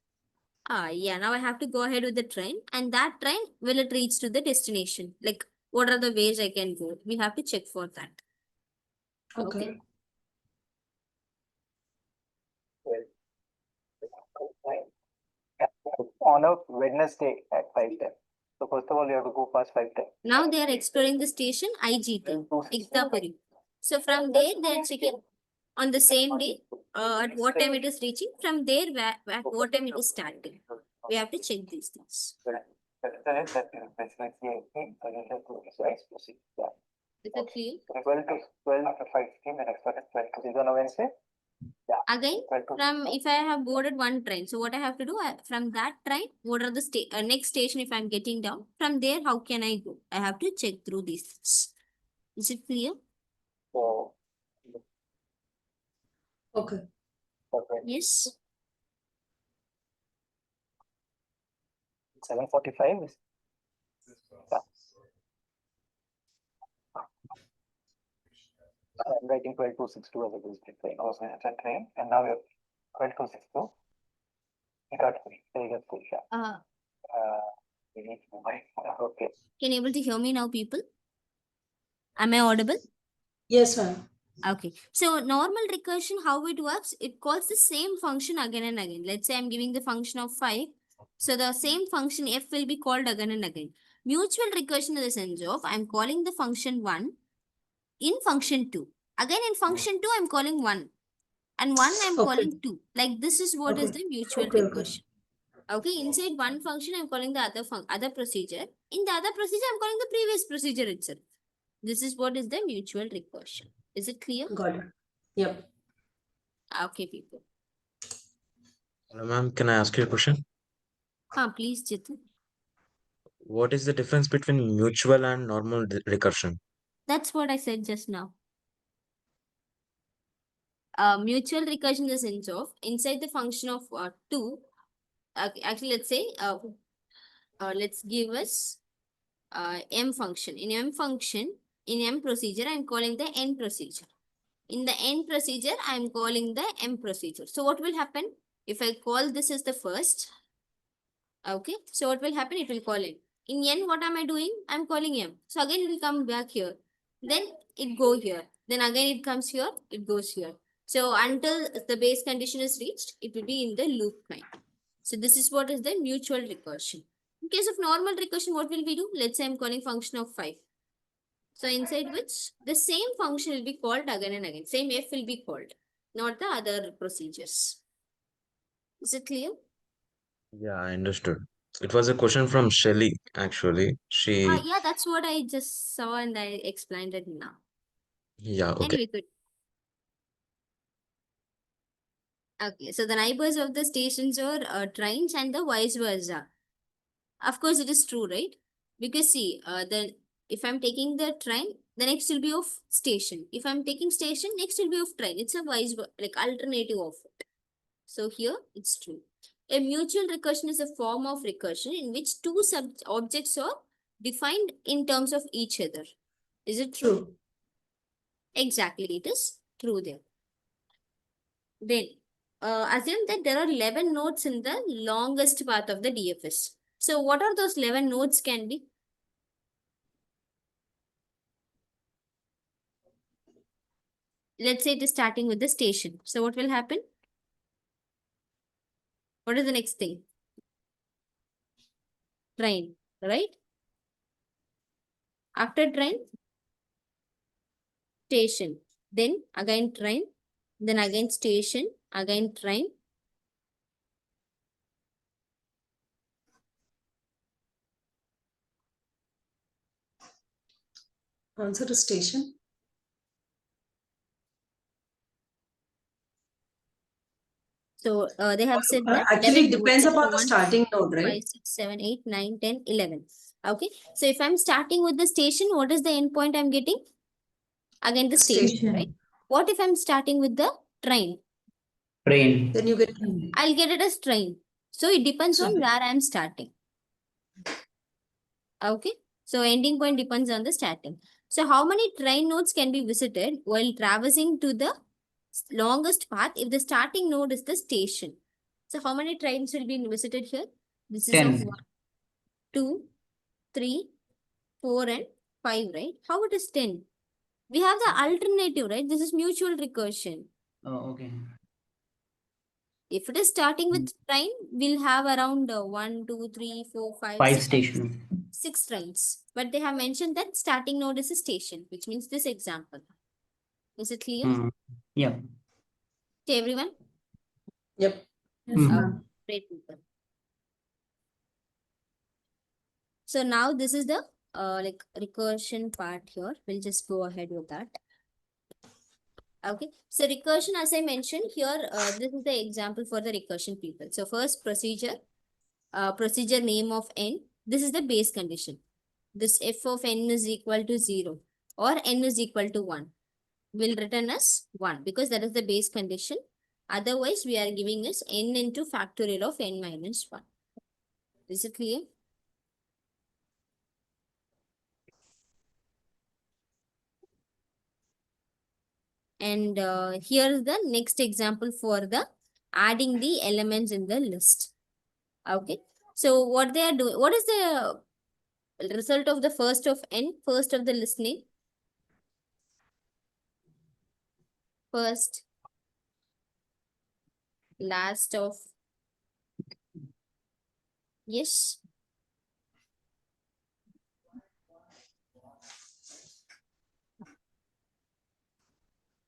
Yeah, now I have to go ahead with the train, and that train, will it reach to the destination? Like, what are the ways I can go? We have to check for that. Okay. On a Wednesday at 5:10. So first of all, you have to go past 5:10. Now they are exploring the station IGT, Iktapuri. So from there, they are checking on the same day, at what time it is reaching. From there, what time it is starting. We have to check these things. Is it clear? 12 to 5:15 and expected 12 to 6 on a Wednesday. Yeah. Again, from if I have boarded one train, so what I have to do, from that train, what are the next station if I'm getting down? From there, how can I go? I have to check through these things. Is it clear? So, okay. Yes. 7:45 is. I'm writing 12262 as a visited train. Also, it's a train, and now you're 12262. You got free. There you go, free. Yeah. Okay. Can you able to hear me now, people? Am I audible? Yes, ma'am. Okay. So normal recursion, how it works, it calls the same function again and again. Let's say I'm giving the function of 5. So the same function f will be called again and again. Mutual recursion in the sense of I'm calling the function 1 in function 2. Again in function 2, I'm calling 1. And 1 I'm Okay. calling 2. Like this is what is Okay. the mutual Okay. recursion. Okay, inside one function, I'm calling the other procedure. In the other procedure, I'm calling the previous procedure itself. This is what is the mutual recursion. Is it clear? Got it. Yep. Okay, people. Hello, ma'am. Can I ask you a question? Please, Jitin. What is the difference between mutual and normal recursion? That's what I said just now. Mutual recursion in the sense of inside the function of 2. Actually, let's say let's give us m function. In m function, in m procedure, I'm calling the n procedure. In the n procedure, I'm calling the m procedure. So what will happen? If I call this as the first, okay, so what will happen? It will call n. In n, what am I doing? I'm calling m. So again, it will come back here. Then it go here. Then again, it comes here. It goes here. So until the base condition is reached, it will be in the loop kind. So this is what is the mutual recursion. In case of normal recursion, what will we do? Let's say I'm calling function of 5. So inside which the same function will be called again and again. Same f will be called, not the other procedures. Is it clear? Yeah, I understood. It was a question from Shelly, actually. She, Yeah, that's what I just saw and I explained it now. yeah, okay. Anyway, good. Okay, so the neighbors of the stations are trains and the vice versa. Of course, it is true, right? Because see, if I'm taking the train, the next will be of station. If I'm taking station, next will be of train. It's a like alternative of it. So here it's true. A mutual recursion is a form of recursion in which two objects are defined in terms of each other. Is it true? True. Exactly, it is true there. Then, assume that there are 11 nodes in the longest path of the DFS. So, what are those 11 nodes can be? Let's say it is starting with the station. So, what will happen? What is the next thing? Train, right? After train, station. Then again train. Then again station. Again train. Answer to station. So they have said that Actually, 11 it nodes. depends So upon the 1, 2, starting 3, node, 4, 5, right? 6, 7, 8, 9, 10, 11. Okay. So if I'm starting with the station, what is the endpoint I'm getting? Again, the station, right? What if I'm starting with the train? Train. Then you get I'll get it as train. So it depends on Super. where I'm starting. Okay. So ending point depends on the starting. So how many train nodes can be visited while traversing to the longest path if the starting node is the station? So how many trains will be visited here? This is of 10. 1, 2, 3, 4 and 5, right? How it is 10? We have the alternative, right? This is mutual recursion. Oh, okay. If it is starting with train, we'll have around 1, 2, 3, 4, 5, 5 6, stations. 6 trains. But they have mentioned that starting node is a station, which means this example. Is it clear Yeah. to everyone? Yep. Yes, ma'am. Great people. So now this is the like recursion part here. We'll just go ahead with that. Okay. So recursion, as I mentioned here, this is the example for the recursion people. So first procedure, procedure name of n. This is the base condition. This f of n is equal to 0 or n is equal to 1 will return as 1 because that is the base condition. Otherwise, we are giving us n into factorial of n minus 1. Is it clear? And here's the next example for the adding the elements in the list. Okay. So what they are doing, what is the result of the first of n, first of the list name? First, last of, yes.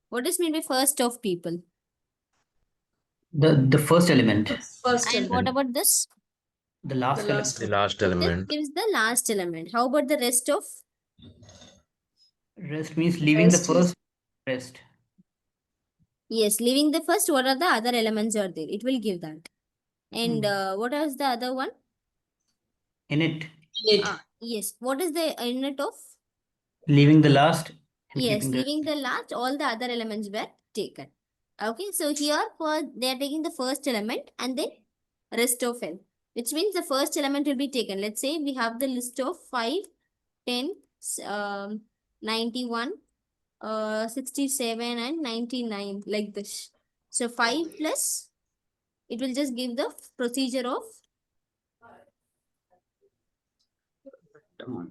What does mean by first of people? The first element. First And what element. about this? The last element. The last This element. gives the last element. How about the rest of? Rest means leaving the Rest is first rest. Yes, leaving the first, what are the other elements are there? It will give that. And what is the other one? Init. it. Yes. What is the init of? Leaving the last and Yes, keeping the leaving the last, all the other elements were taken. Okay, so here for they are taking the first element and then rest of n, which means the first element will be taken. Let's say we have the list of 5, 10, 91, 67 and 99 like this. So 5 plus, it will just give the procedure of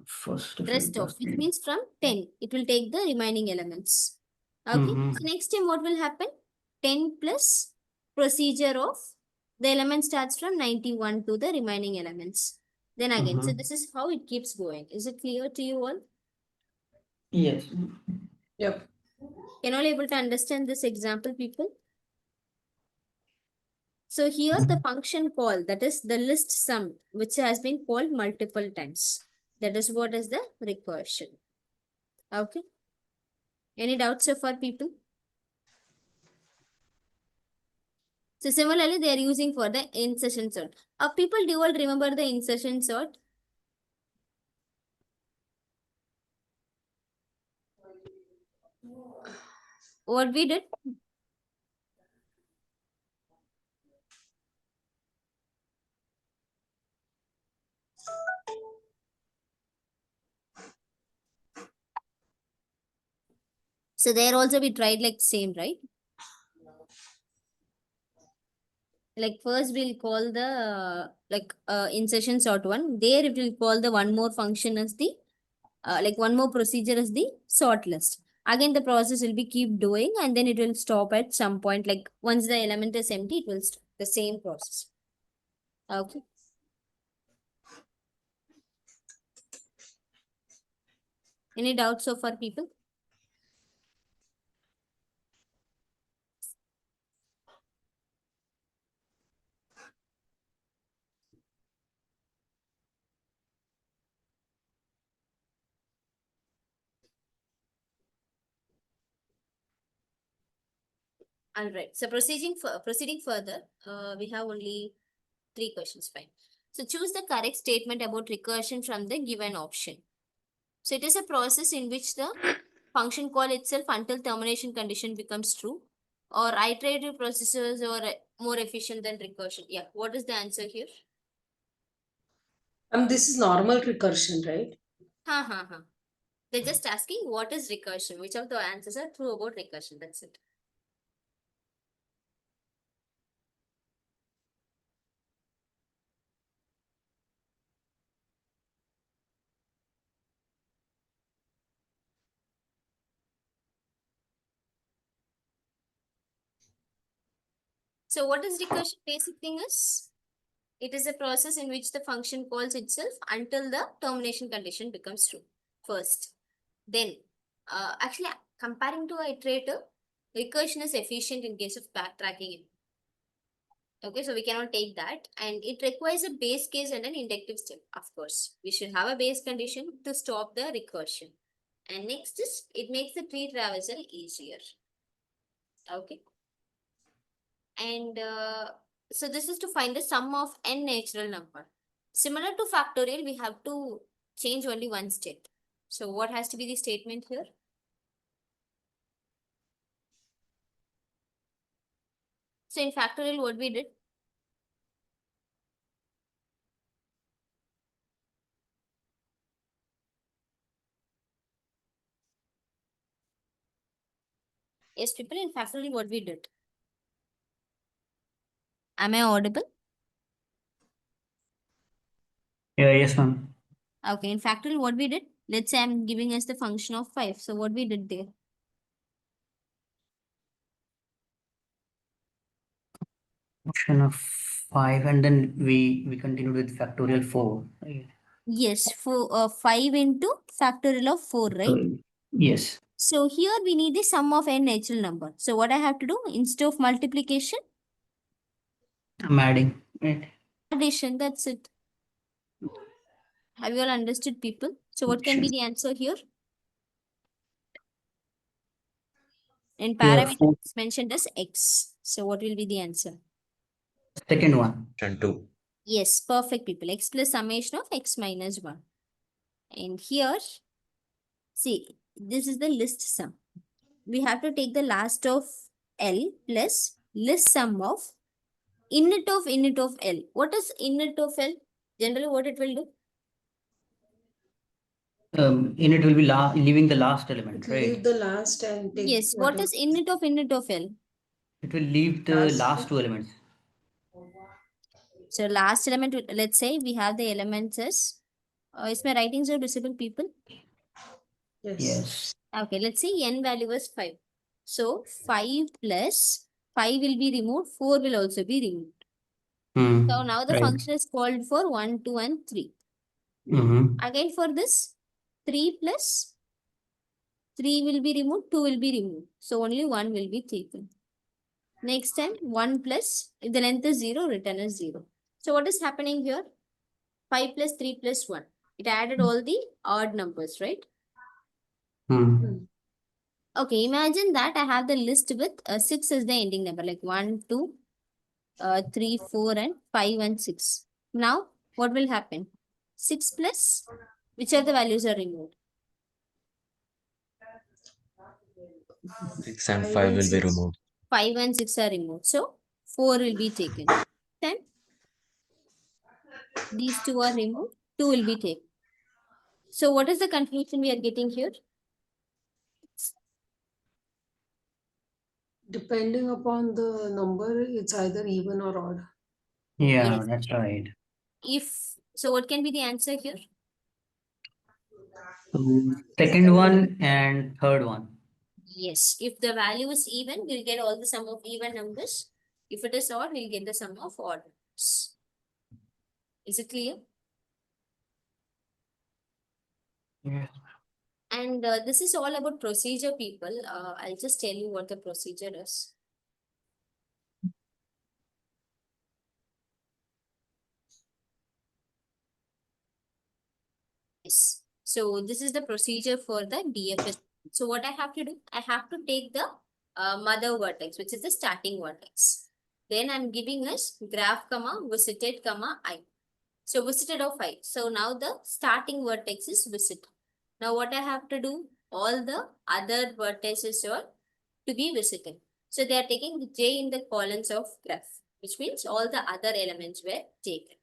first of rest of, which means from 10, it will take the remaining elements. Okay, so next time what will happen? 10 plus procedure of, the element starts from 91 to the remaining elements. Then again, so this is how it keeps going. Is it clear to you all? Yes. Yep. Can all able to understand this example, people? So here the function call, that is the list sum, which has been called multiple times. That is what is the recursion. Okay. Any doubts so far, people? So similarly, they are using for the insertion sort. People, do you all remember the insertion sort? What we did? So there also we tried like same, right? Like first we'll call the insertion sort one. There it will call the one more function as the like one more procedure as the sort list. Again the process will be keep doing and then it will stop at some point. Like once the element is empty, it will stop the same process. Okay. Any doubts so far, people? All right. So proceeding further, we have only 3 questions. Fine. So choose the correct statement about recursion from the given option. So it is a process in which the function call itself until termination condition becomes true, or iterative processes are more efficient than recursion. Yeah. What is the answer here? This is normal recursion, right? Ha ha ha. They're just asking what is recursion. Which of the answers are true about recursion? That's it. So what is recursion? Basic thing is, it is a process in which the function calls itself until the termination condition becomes true first. Then, actually, comparing to iterator, recursion is efficient in case of backtracking. Okay, so we cannot take that. And it requires a base case and an inductive step, of course. We should have a base condition to stop the recursion. And next is, it makes the tree traversal easier. Okay. And so this is to find the sum of n natural number. Similar to factorial, we have to change only one step. So what has to be the statement here? So in factorial, what we did? Yes, people, in factorial, what we did? Am I audible? Yeah, yes, ma'am. Okay, in factorial, what we did? Let's say I'm giving us the function of 5. So what we did there? Function of 5, and then we continued with factorial 4. Right? Yes, 5 into factorial of 4, right? Yes. So here we need the sum of n natural number. So what I have to do? Instead of multiplication, I'm adding. Right. addition, that's it. Have you all understood, people? So what can be the answer here? In Yeah, parameter, 4. it's mentioned as x. So what will be the answer? Second one. And 2. Yes, perfect, people. X plus summation of x minus 1. And here, see, this is the list sum. We have to take the last of L plus list sum of init of L. What is init of L? Generally, what it will do? In it will be leaving the last element, right? Leave the last and take Yes, what is init of L? It will leave the last two elements. So last element, let's say we have the elements as, is my writings are visible, people? Yes. Okay, let's see n value is 5. So 5 plus 5 will be removed, 4 will also be removed. So now the Right. function is called for 1, 2 and 3. Mm-hmm. Again for this, 3 plus 3 will be removed, 2 will be removed. So only 1 will be taken. Next time 1 plus, if the length is 0, return as 0. So what is happening here? 5 plus 3 plus 1. It added all the odd numbers, right? Okay, imagine that I have the list with 6 as the ending number, like 1, 2, 3, 4, and 5 and 6. Now, what will happen? 6 plus, which are the values are removed? 6 and 5 will be removed. 5 and 6 are removed. So, 4 will be taken. Then, these two are removed, 2 will be taken. So, what is the conclusion we are getting here? Depending upon the number, it's either even or odd. Yeah, Yes. that's right. So what can be the answer here? Second one and third one. Yes, if the value is even, we'll get all the sum of even numbers. If it is odd, we'll get the sum of odd numbers. Is it clear? Yes. And this is all about procedure, people. I'll just tell you what the procedure is. Yes. So this is the procedure for the DFS. So what I have to do, I have to take the mother vertex, which is the starting vertex. Then I'm giving us graph, comma, visited, comma, I. So visited of I. So now the starting vertex is visited. Now what I have to do, all the other vertices are to be visited. So they are taking the J in the columns of graph, which means all the other elements were taken.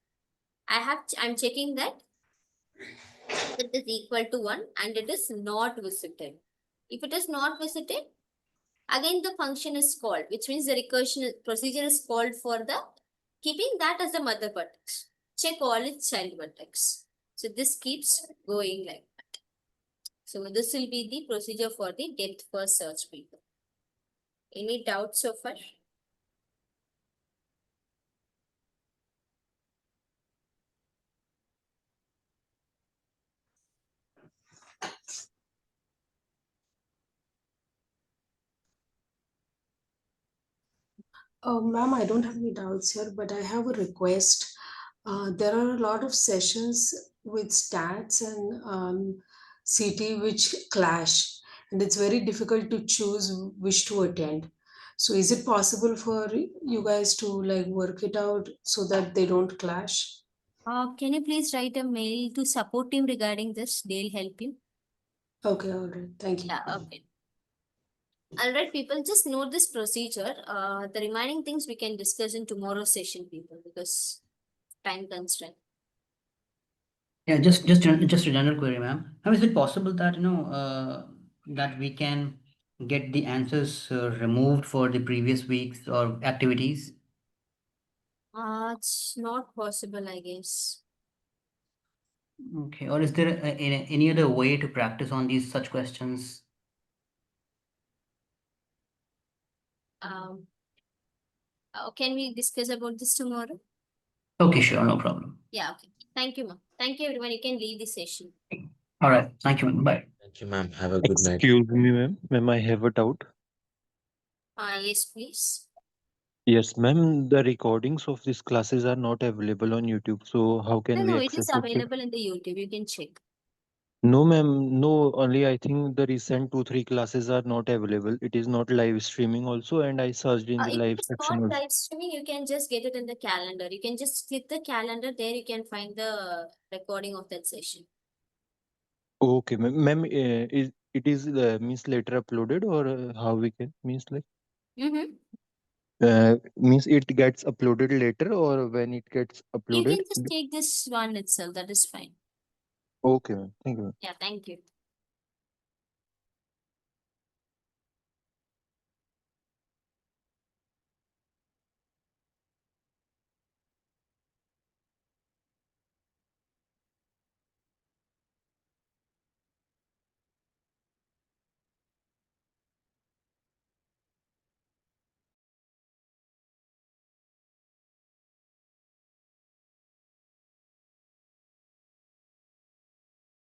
I'm checking that it is equal to 1 and it is not visited. If it is not visited, again the function is called, which means the recursion procedure is called for the keeping that as the mother vertex. Check all its child vertex. So this keeps going like that. So this will be the procedure for the depth first search, people. Any doubts so far? Ma'am, I don't have any doubts here, but I have a request. There are a lot of sessions with stats and CT which clash, and it's very difficult to choose which to attend. So, is it possible for you guys to like work it out so that they don't clash? Can you please write a mail to support team regarding this? They'll help you. Okay, all right. Thank you. Yeah, okay. All right, people, just note this procedure. The remaining things we can discuss in tomorrow's session, people, because time constraint. Yeah, just a general query, ma'am. Ma'am, is it possible that that we can get the answers removed for the previous weeks or activities? It's not possible, I guess. Okay, or is there any other way to practice on these such questions? Can we discuss about this tomorrow? Okay, sure, no problem. Yeah, okay. Thank you, ma'am. Thank you, everyone. You can leave the session. All right, thank you, ma'am. Bye. Thank you, ma'am. Have a good night. Excuse me, ma'am. Ma'am, I have a doubt. Yes, please. Yes, ma'am. The recordings of these classes are not available on YouTube. So how can we No, it is access it? available in the YouTube. You can check. No, ma'am. No, only I think the recent 2, 3 classes are not available. It is not live streaming also, and I searched in the If live it's section not also. live streaming, you can just get it in the calendar. You can just click the calendar. There you can find the recording of that session. Okay, ma'am. Ma'am, is it is means later uploaded or how we can means like means it gets uploaded later or when it gets You uploaded? can just take this one itself. That is fine. Okay, ma'am. Thank you, ma'am. Yeah, thank you.